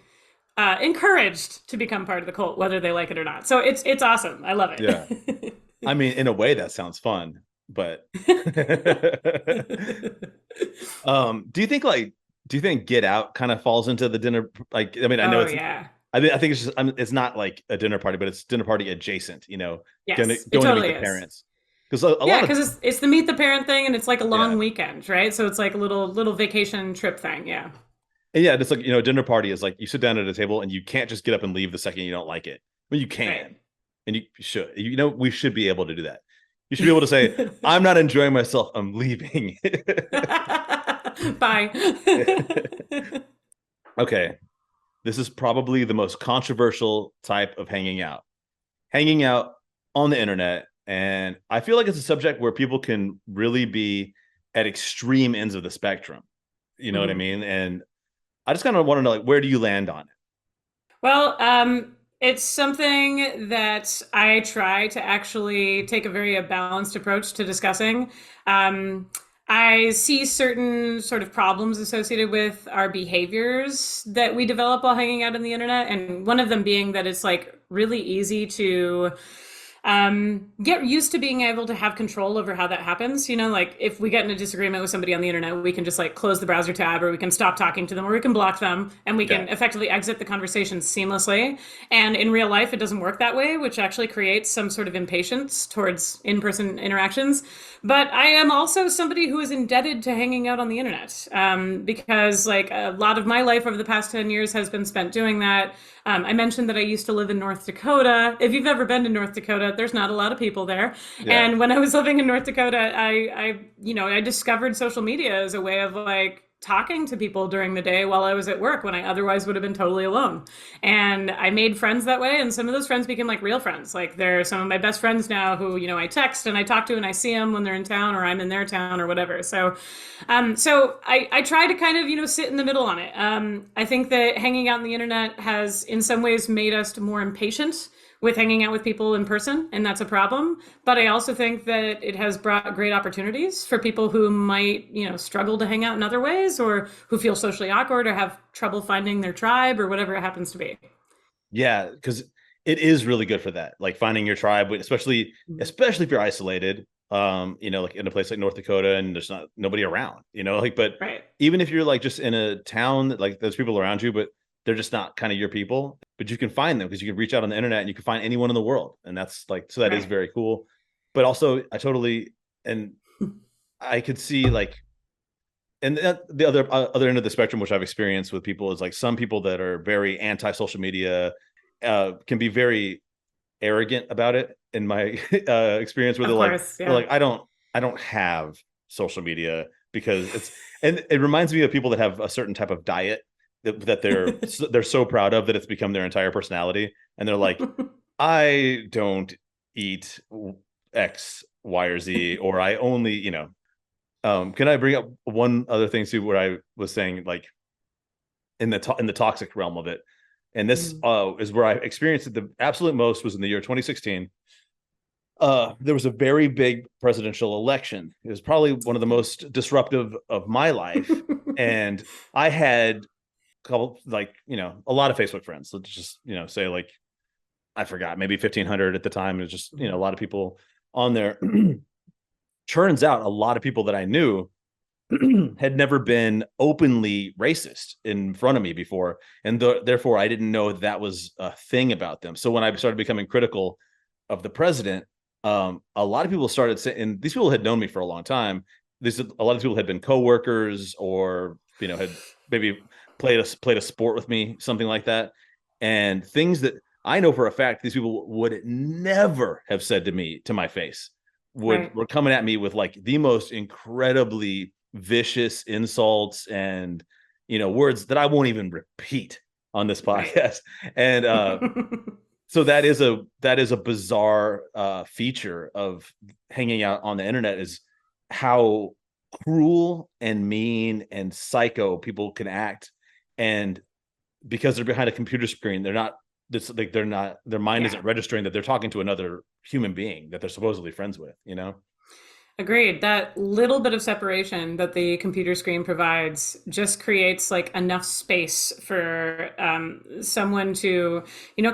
encouraged to become part of the cult, whether they like it or not. So it's awesome. I love Yeah. it. I mean, in a way that sounds fun, but do you think Get Out kind of falls into the dinner? Like, I mean, I know Oh it's, yeah. I think it's just, it's not like a dinner party, but it's dinner party adjacent, Yes, it going to meet totally the is. parents. Because a Yeah, lot of, because it's the meet the parent thing, and it's like a yeah. long weekend, right? So it's like a little vacation trip thing. Yeah. And yeah, it's like, a dinner party is like you sit down at a table and you can't just get up and leave the second you don't like it. Well, you can, Right. and you should. We should be able to do that. You should be able to say, I'm not enjoying myself, I'm leaving. Bye. Okay. This is probably the most controversial type of hanging out on the internet. And I feel like it's a subject where people can really be at extreme ends of the spectrum. You know what I Mhm. mean? And I just kind of want to know, like, where do you land on it? Well, it's something that I try to actually take a very balanced approach to discussing. Um, I see certain sort of problems associated with our behaviors that we develop while hanging out on the internet, and one of them being that it's like really easy to get used to being able to have control over how that happens. You know, like if we get in a disagreement with somebody on the internet, we can just like close the browser tab, or we can stop talking to them, or we can block them, and we Yeah. can effectively exit the conversation seamlessly. And in real life, it doesn't work that way, which actually creates some sort of impatience towards in-person interactions. But I am also somebody who is indebted to hanging out on the internet, because like a lot of my life over the past 10 years has been spent doing that. I mentioned that I used to live in North Dakota. If you've ever been to North Dakota, there's not a lot of people there. Yeah. And when I was living in North Dakota, I discovered social media as a way of like talking to people during the day while I was at work when I otherwise would have been totally alone. And I made friends that way, and some of those friends became like real friends. Like they're some of my best friends now who, I text and I talk to and I see them when they're in town or I'm in their town or whatever. So I try to kind of, sit in the middle on it. I think that hanging out on the internet has in some ways made us more impatient with hanging out with people in person, and that's a problem. But I also think that it has brought great opportunities for people who might, struggle to hang out in other ways, or who feel socially awkward or have trouble finding their tribe or whatever it happens to be. Yeah. Because it is really good for that. Like finding your tribe, especially if you're isolated, like in a place like North Dakota and there's not nobody around, but Right. even if you're like just in a town that like there's people around you, but they're just not kind of your people, but you can find them because you can reach out on the internet and you can find anyone in the world. And that's like, so that is Right. very cool. But also and I could see like, and the other end of the spectrum, which I've experienced with people, is like some people that are very anti social media can be very arrogant about it. In my experience, where Of course. they're Yeah. like, I don't have social media because and it reminds me of people that have a certain type of diet that they're so proud of that it's become their entire personality, and they're like, I don't eat X, Y, or Z, or I only, can I bring up one other thing too, where I was saying, like, in the toxic realm of it, and this Mhm. is where I experienced it the absolute most, was in the year 2016. There was a very big presidential election. It was probably one of the most disruptive of my life, and I had a couple, like, a lot of Facebook friends. Let's just, say, like, I forgot, maybe 1,500 at the time. It was just, a lot of people on there. Turns out a lot of people that I knew had never been openly racist in front of me before, and therefore I didn't know that was a thing about them. So when I started becoming critical of the president, a lot of people started saying, and these people had known me for a long time. A lot of people had been coworkers, or had maybe played a sport with me, something like that, and things that I know for a fact these people would never have said to me to my face Right. were coming at me with like the most incredibly vicious insults and words that I won't even repeat on this Right. podcast. And so that is a bizarre feature of hanging out on the internet, is how cruel and mean and psycho people can act. And because they're behind a computer screen, they're not, this like they're not, their mind Yeah. isn't registering that they're talking to another human being that they're supposedly friends with, you know? Agreed. That little bit of separation that the computer screen provides just creates like enough space for someone to,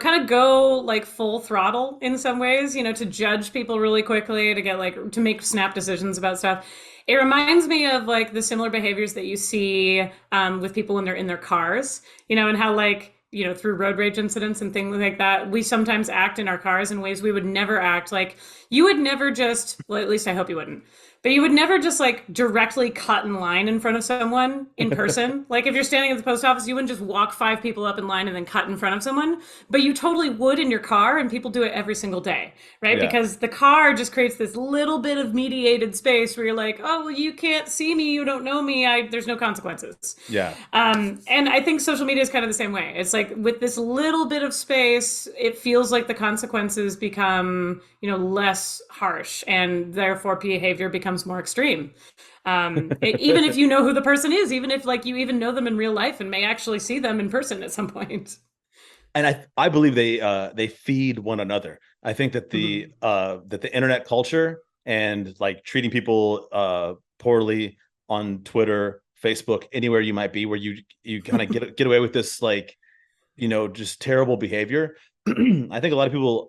kind of go like full throttle in some ways, to judge people really quickly, to get like to make snap decisions about stuff. It reminds me of like the similar behaviors that you see with people when they're in their cars, and how like, through road rage incidents and things like that, we sometimes act in our cars in ways we would never act. Like you would never just, well, at least I hope you wouldn't, but you would never just like directly cut in line in front of someone in person. Like if you're standing at the post office, you wouldn't just walk 5 people up in line and then cut in front of someone, but you totally would in your car, and people do it every single day, right? Yeah. Because the car just creates this little bit of mediated space where you're like, oh, well, you can't see me, you don't know me, there's no consequences. Yeah. And I think social media is kind of the same way. It's like with this little bit of space, it feels like the consequences become, less harsh, and therefore behavior becomes more extreme. Even if you know who the person is, even if like you even know them in real life and may actually see them in person at some point. And I believe they feed one another. I think that the internet culture and like treating people poorly on Twitter, Facebook, anywhere you might be, where you kind of get away with this like, just terrible behavior. I think a lot of people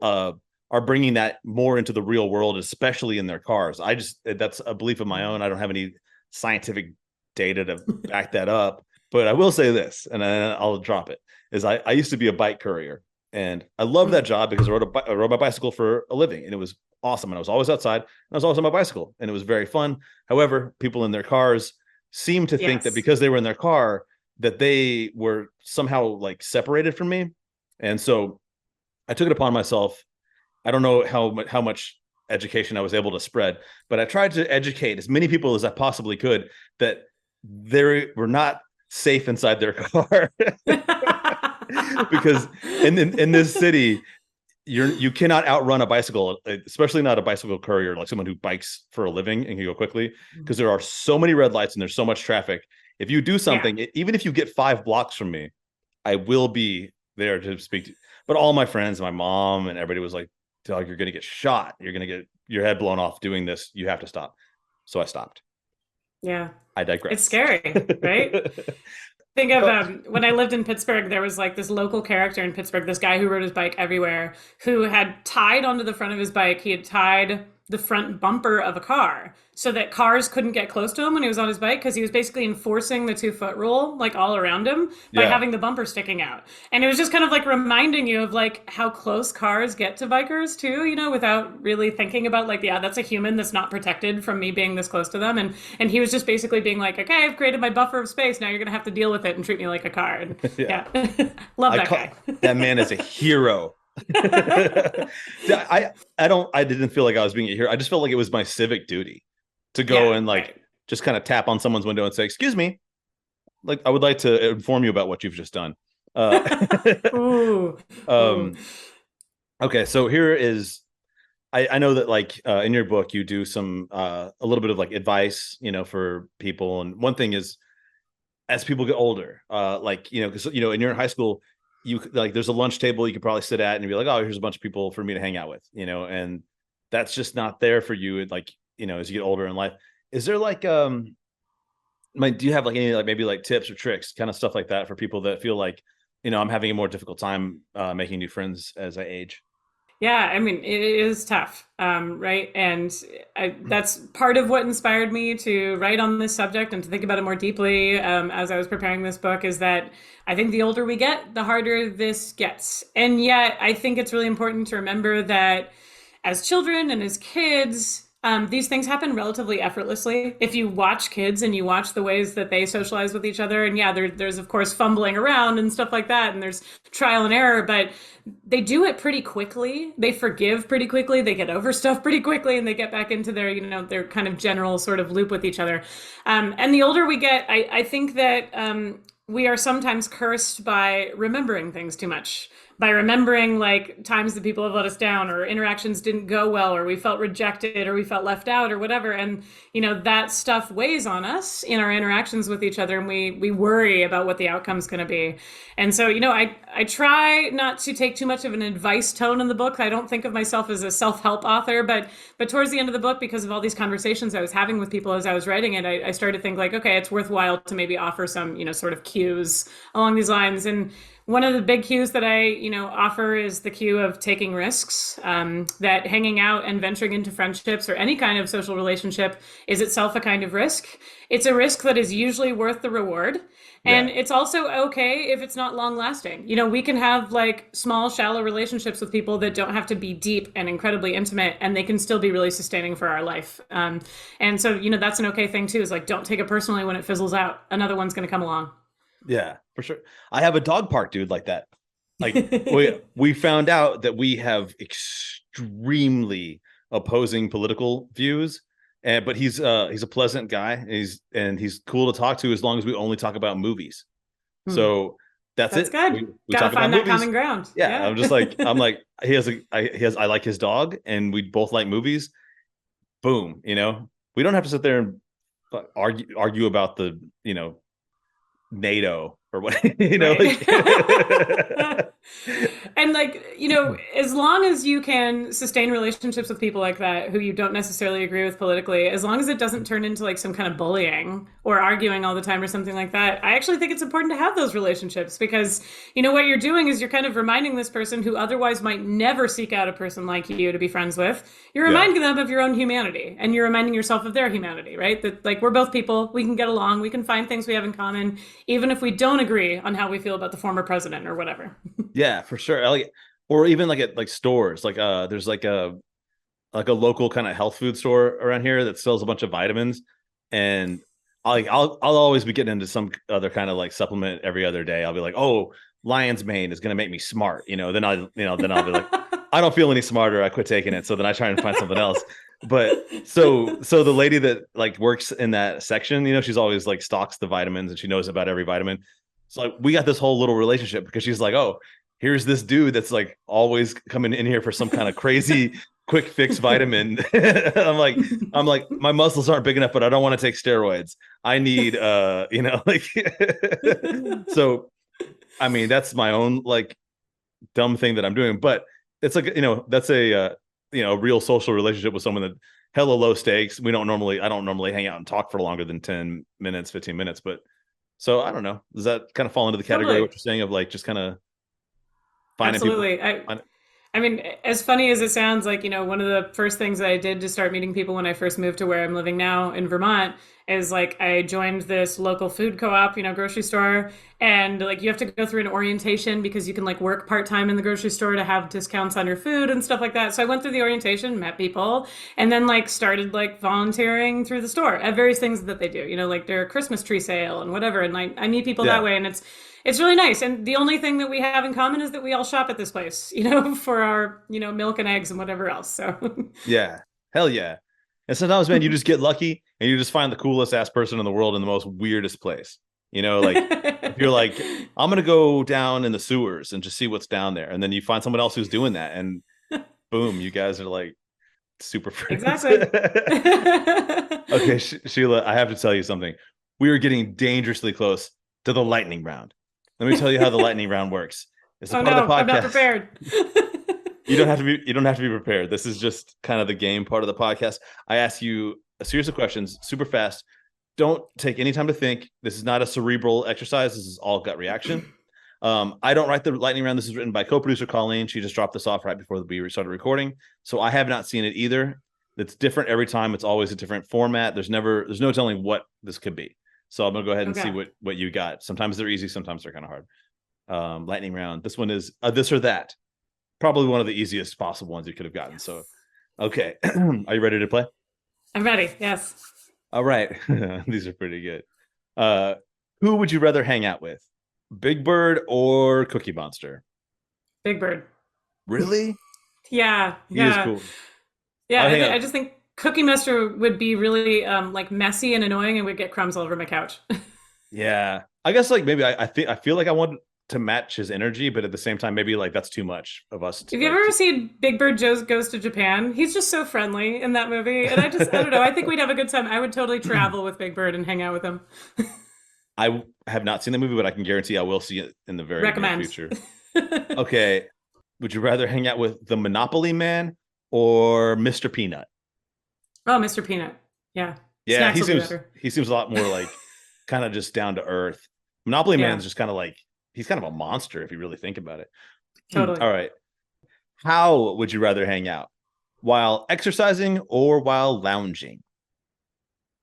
are bringing that more into the real world, especially in their cars. That's a belief of my own. I don't have any scientific data to back that up, but I will say this, and I'll drop it, is I used to be a bike courier, and I love that job because I rode my bicycle for a living, and it was awesome. And I was always outside, and I was always on my bicycle, and it was very fun. However, people in their cars seem to think that because they were in their car, that they were somehow like separated from me. And so I took it upon myself. I don't know how much education I was able to spread, but I tried to educate as many people as I possibly could that they were not safe inside their car. Because in this city, you cannot outrun a bicycle, especially not a bicycle courier, like someone who bikes for a living and can go quickly, because there are so many red lights and there's so much traffic. If you do something, even if you get 5 blocks from me, I will be there to speak to. But all my friends, my mom, and everybody was like, "Dog, you're going to get shot. You're going to get your head blown off doing this. You have to stop." So I stopped. Yeah. I digress. It's scary, right? Think of when I lived in Pittsburgh, there was like this local character in Pittsburgh, this guy who rode his bike everywhere, who had tied onto the front of his bike, he had tied the front bumper of a car so that cars couldn't get close to him when he was on his bike, because he was basically enforcing the 2-foot rule like all around him by having the bumper sticking out. And it was just kind of like reminding you of like how close cars get to bikers too, without really thinking about like, yeah, that's a human that's not protected from me being this close to them. And he was just basically being like, okay, I've created my buffer of space, now you're gonna have to deal with it and treat me like a car. And love that guy. That man is a hero. I didn't feel like I was being a hero. I just felt like it was my civic duty to go and like just kind of tap on someone's window and say, "Excuse me, like I would like to inform you about what you've just done." Ooh. Okay, so here is, I know that like in your book you do some a little bit of like advice, for people, and one thing is, as people get older, like because in your high school, you like there's a lunch table you could probably sit at and be like, oh, here's a bunch of people for me to hang out with, and that's just not there for you. Like, as you get older in life, is there like, do you have like any, like maybe like tips or tricks, kind of stuff like that for people that feel like, I'm having a more difficult time making new friends as I age? Yeah, I mean, it is tough, right? And that's part of what inspired me to write on this subject and to think about it more deeply as I was preparing this book, is that I think the older we get, the harder this gets. And yet, I think it's really important to remember that as children and as kids, these things happen relatively effortlessly. If you watch kids and you watch the ways that they socialize with each other, and there's of course fumbling around and stuff like that, and there's trial and error, but they do it pretty quickly. They forgive pretty quickly. They get over stuff pretty quickly, and they get back into their, their kind of general sort of loop with each other. And the older we get, I think that we are sometimes cursed by remembering things too much, by remembering like times that people have let us down or interactions didn't go well or we felt rejected or we felt left out or whatever. And that stuff weighs on us in our interactions with each other, and we worry about what the outcome's going to be. And so I try not to take too much of an advice tone in the book. I don't think of myself as a self-help author, but towards the end of the book, because of all these conversations I was having with people as I was writing it, I started to think like, okay, it's worthwhile to maybe offer some sort of cues along these lines. And one of the big cues that I offer is the cue of taking risks. That hanging out and venturing into friendships or any kind of social relationship is itself a kind of risk. It's a risk that is usually worth the reward. And Yeah. it's also okay if it's not long lasting. We can have like small, shallow relationships with people that don't have to be deep and incredibly intimate, and they can still be really sustaining for our life. And so, that's an okay thing too, is like, don't take it personally when it fizzles out. Another one's going to come along. Yeah, for sure. I have a dog park dude like that. Like we found out that we have extremely opposing political views, but he's a pleasant guy. He's cool to talk to as long as we only talk about movies. So that's That's it. good. We Gotta talk about find that movies. common ground. Yeah, I'm like I like his dog, and we both like movies. Boom, we don't have to sit there and argue about the NATO or what Right. like And like, as long as you can sustain relationships with people like that who you don't necessarily agree with politically, as long as it doesn't turn into like some kind of bullying or arguing all the time or something like that, I actually think it's important to have those relationships, because what you're doing is you're kind of reminding this person who otherwise might never seek out a person like you to be friends with. You're Yeah. reminding them of your own humanity, and you're reminding yourself of their humanity, right? That like, we're both people, we can get along, we can find things we have in common, even if we don't agree on how we feel about the former president or whatever. Yeah, for sure. Like, or even like at like stores, like there's like a local kind of health food store around here that sells a bunch of vitamins, and I'll always be getting into some other kind of like supplement every other day. I'll be like, oh, lion's mane is gonna make me smart, then I'll be like, I don't feel any smarter, I quit taking it. So then I try and find something else. But so the lady that like works in that section, she's always like stocks the vitamins and she knows about every vitamin. So like we got this whole little relationship because she's like, oh, here's this dude that's like always coming in here for some kind of crazy quick fix vitamin. I'm like, my muscles aren't big enough, but I don't want to take steroids. I need like so I mean, that's my own like dumb thing that I'm doing, but it's like, that's a real social relationship with someone that hella low stakes. I don't normally hang out and talk for longer than 10 minutes, 15 minutes, but so I don't know. Does that kind of fall into the category Totally. of what you're saying of like just kind of finding Absolutely. people? I mean, as funny as it sounds, like, one of the first things that I did to start meeting people when I first moved to where I'm living now in Vermont is like I joined this local food co-op, grocery store. And like you have to go through an orientation because you can like work part-time in the grocery store to have discounts on your food and stuff like that. So I went through the orientation, met people, and then like started like volunteering through the store at various things that they do, like their Christmas tree sale and whatever. And like I meet people that way, and it's really nice. And the only thing that we have in common is that we all shop at this place, for our, milk and eggs and whatever else. So Yeah, hell yeah. And sometimes, man, you just get lucky and you just find the coolest ass person in the world in the most weirdest place. Like if you're like, I'm gonna go down in the sewers and just see what's down there, and then you find someone else who's doing that, and boom, you guys are like super friends. Exactly. Okay, Sheila, I have to tell you something. We are getting dangerously close to the lightning round. Let me tell you how the lightning round works. It's a part of the podcast. I'm not prepared. You don't have to be prepared. This is just kind of the game part of the podcast. I ask you a series of questions super fast. Don't take any time to think. This is not a cerebral exercise. This is all gut reaction. I don't write the lightning round. This is written by co-producer Colleen. She just dropped this off right before we started recording. So I have not seen it either. It's different every time. It's always a different format. There's no telling what this could be. So I'm gonna go ahead and see what you got. Sometimes they're easy, sometimes they're kind of hard. Lightning round. This one is this or that. Probably one of the easiest possible ones you could have gotten. Yes. So, okay, are you ready to play? I'm ready. Yes. All right, these are pretty good. Who would you rather hang out with, Big Bird or Cookie Monster? Big Bird. Really? Yeah. He is cool. Yeah, I just think Cookie Monster would be really like messy and annoying, and would get crumbs all over my couch. Yeah, I guess like maybe I feel like I want to match his energy, but at the same time, maybe like that's too much of us to Have you like. ever seen Big Bird Joe Goes to Japan? He's just so friendly in that movie. And I don't know, I think we'd have a good time. I would totally travel with Big Bird and hang out with him. I have not seen the movie, but I can guarantee I will see it in the very near Recommend. future. Okay. Would you rather hang out with the Monopoly Man or Mr. Peanut? Oh, Mr. Peanut. Yeah. Yeah, Snacks will be better. he seems a lot more like kind of just down to earth. Monopoly Yeah, Man's just kind of like he's kind of a monster if you really think about it. totally. All right. How would you rather hang out? While exercising or while lounging?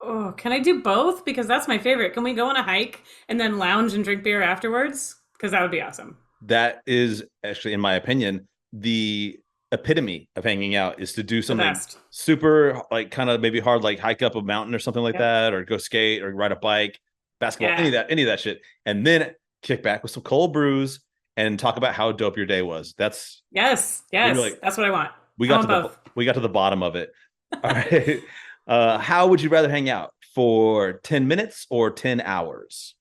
Oh, can I do both? Because that's my favorite. Can we go on a hike and then lounge and drink beer afterwards? Because that would be awesome. That is actually, in my opinion, the epitome of hanging out is to do The something best. super like kind of maybe hard, like hike up a mountain or something like Yep. that, or go skate or ride a bike, basketball, Yeah. any of that shit. And then kick back with some cold brews and talk about how dope your day was. That's Yes. we Yes. really That's what I want. we I got to want the both. we got to the bottom of it. All right. How would you rather hang out for 10 minutes or 10 hours?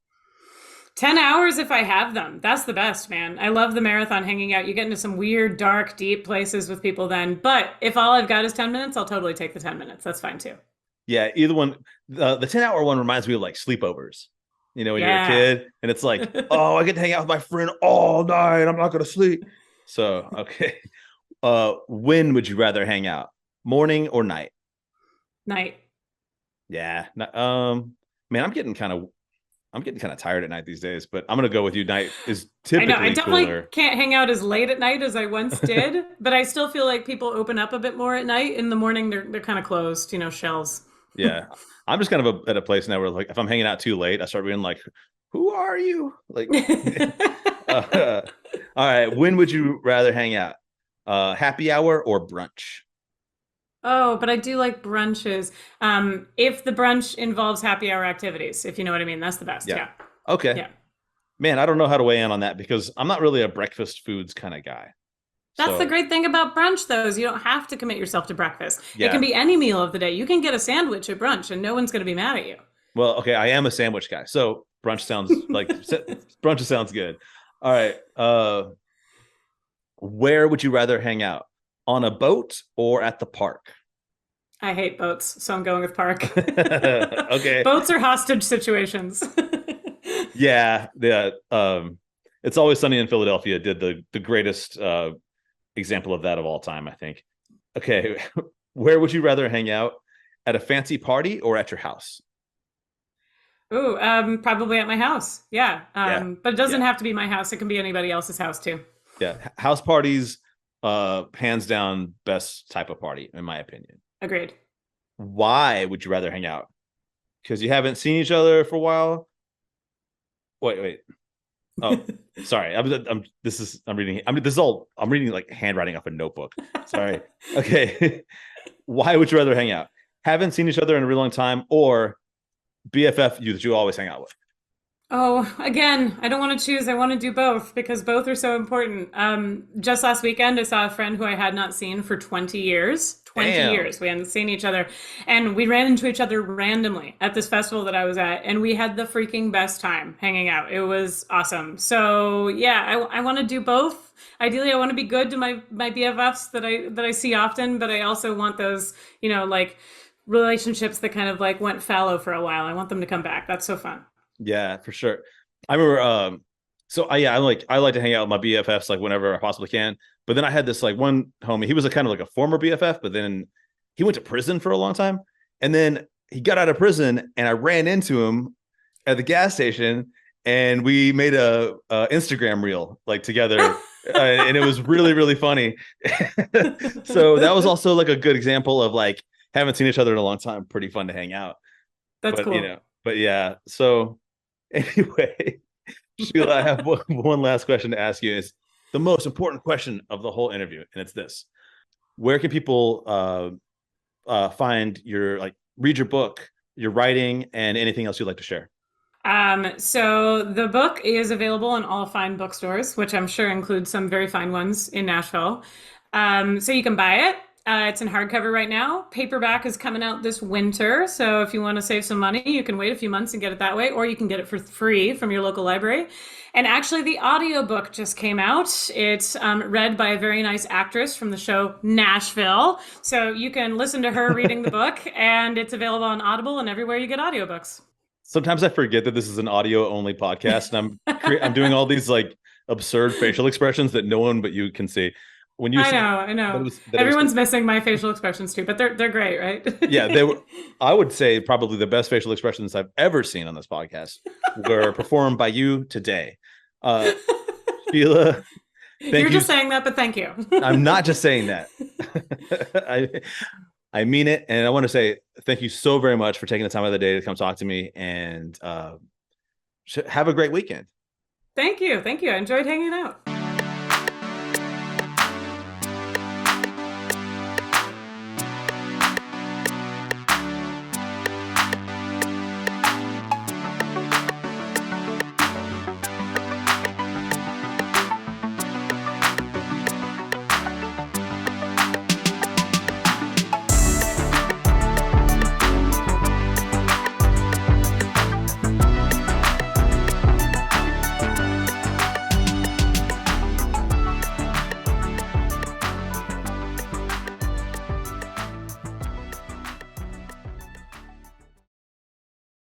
10 hours if I have them. That's the best, man. I love the marathon hanging out. You get into some weird, dark, deep places with people then. But if all I've got is 10 minutes, I'll totally take the 10 minutes. That's fine too. Yeah, either one. The 10-hour one reminds me of like sleepovers. You know, when you're a Yeah. kid and it's like, oh, I get to hang out with my friend all night. I'm not gonna sleep. So, okay. When would you rather hang out? Morning or night? Night. Yeah. Man, I'm getting kind of tired at night these days, but I'm gonna go with you. Night is I know. I typically definitely cooler. can't hang out as late at night as I once did, but I still feel like people open up a bit more at night. In the morning, they're kind of closed, shells. Yeah. I'm just kind of at a place now where like if I'm hanging out too late, I start being like, who are you? Like all right. When would you rather hang out? Happy hour or brunch? Oh, but I do like brunches. If the brunch involves happy hour activities, if you know what I mean, that's the best. Yeah. Yeah. Okay. Yeah. Man, I don't know how to weigh in on that because I'm not really a breakfast foods kind of guy. That's the So great thing about brunch, though, is you don't have to commit yourself to breakfast. It can yeah. be any meal of the day. You can get a sandwich at brunch and no one's going to be mad at you. Well, okay, I am a sandwich guy. So brunch sounds good. All right. Where would you rather hang out? On a boat or at the park? I hate boats, so I'm going with park. Okay. Boats are hostage situations. Yeah. Yeah. It's Always Sunny in Philadelphia did the greatest example of that of all time, I think. Okay. Where would you rather hang out? At a fancy party or at your house? Ooh, probably at my house. Yeah. Yeah. But it doesn't Yeah. have to be my house. It can be anybody else's house too. Yeah. House parties, hands down, best type of party, in my opinion. Agreed. Why would you rather hang out? Because you haven't seen each other for a while? Wait. Oh, sorry. I'm reading. I'm reading like handwriting off a notebook. Sorry. Okay. Why would you rather hang out? Haven't seen each other in a really long time, or BFF that you always hang out with? Oh, again, I don't want to choose. I want to do both because both are so important. Just last weekend, I saw a friend who I had not seen for 20 years. 20 Damn. years. We hadn't seen each other. And we ran into each other randomly at this festival that I was at. And we had the freaking best time hanging out. It was awesome. So, yeah, I want to do both. Ideally, I want to be good to my BFFs that I see often, but I also want those, like relationships that kind of like went fallow for a while. I want them to come back. That's so fun. Yeah, for sure. I remember. I like to hang out with my BFFs like whenever I possibly can. But then I had this like one homie. He was a kind of like a former BFF, but then he went to prison for a long time, and then he got out of prison, and I ran into him at the gas station, and we made a Instagram reel like together, and it was really really funny. So that was also like a good example of like haven't seen each other in a long time. Pretty fun to hang out, That's but cool. but yeah. So anyway, Sheila, I have one last question to ask you. It's the most important question of the whole interview, and it's this: where can people find your read your book, your writing, and anything else you'd like to share? So the book is available in all fine bookstores, which I'm sure includes some very fine ones in Nashville. So you can buy it. It's in hardcover right now. Paperback is coming out this winter. So if you want to save some money, you can wait a few months and get it that way, or you can get it for free from your local library. And actually, the audiobook just came out. It's read by a very nice actress from the show Nashville. So you can listen to her reading the book, and it's available on Audible and everywhere you get audiobooks. Sometimes I forget that this is an audio only podcast, and I'm doing all these like absurd facial expressions that no one but you can see. When you I know. Everyone's missing my facial expressions too, but they're great, right? Yeah, they were. I would say probably the best facial expressions I've ever seen on this podcast were performed by you today. Sheila, You're just saying that, but thank you. I'm not just saying that. I mean it, and I want to say thank you so very much for taking the time of the day to come talk to me, and have a great weekend. Thank you. I enjoyed hanging out.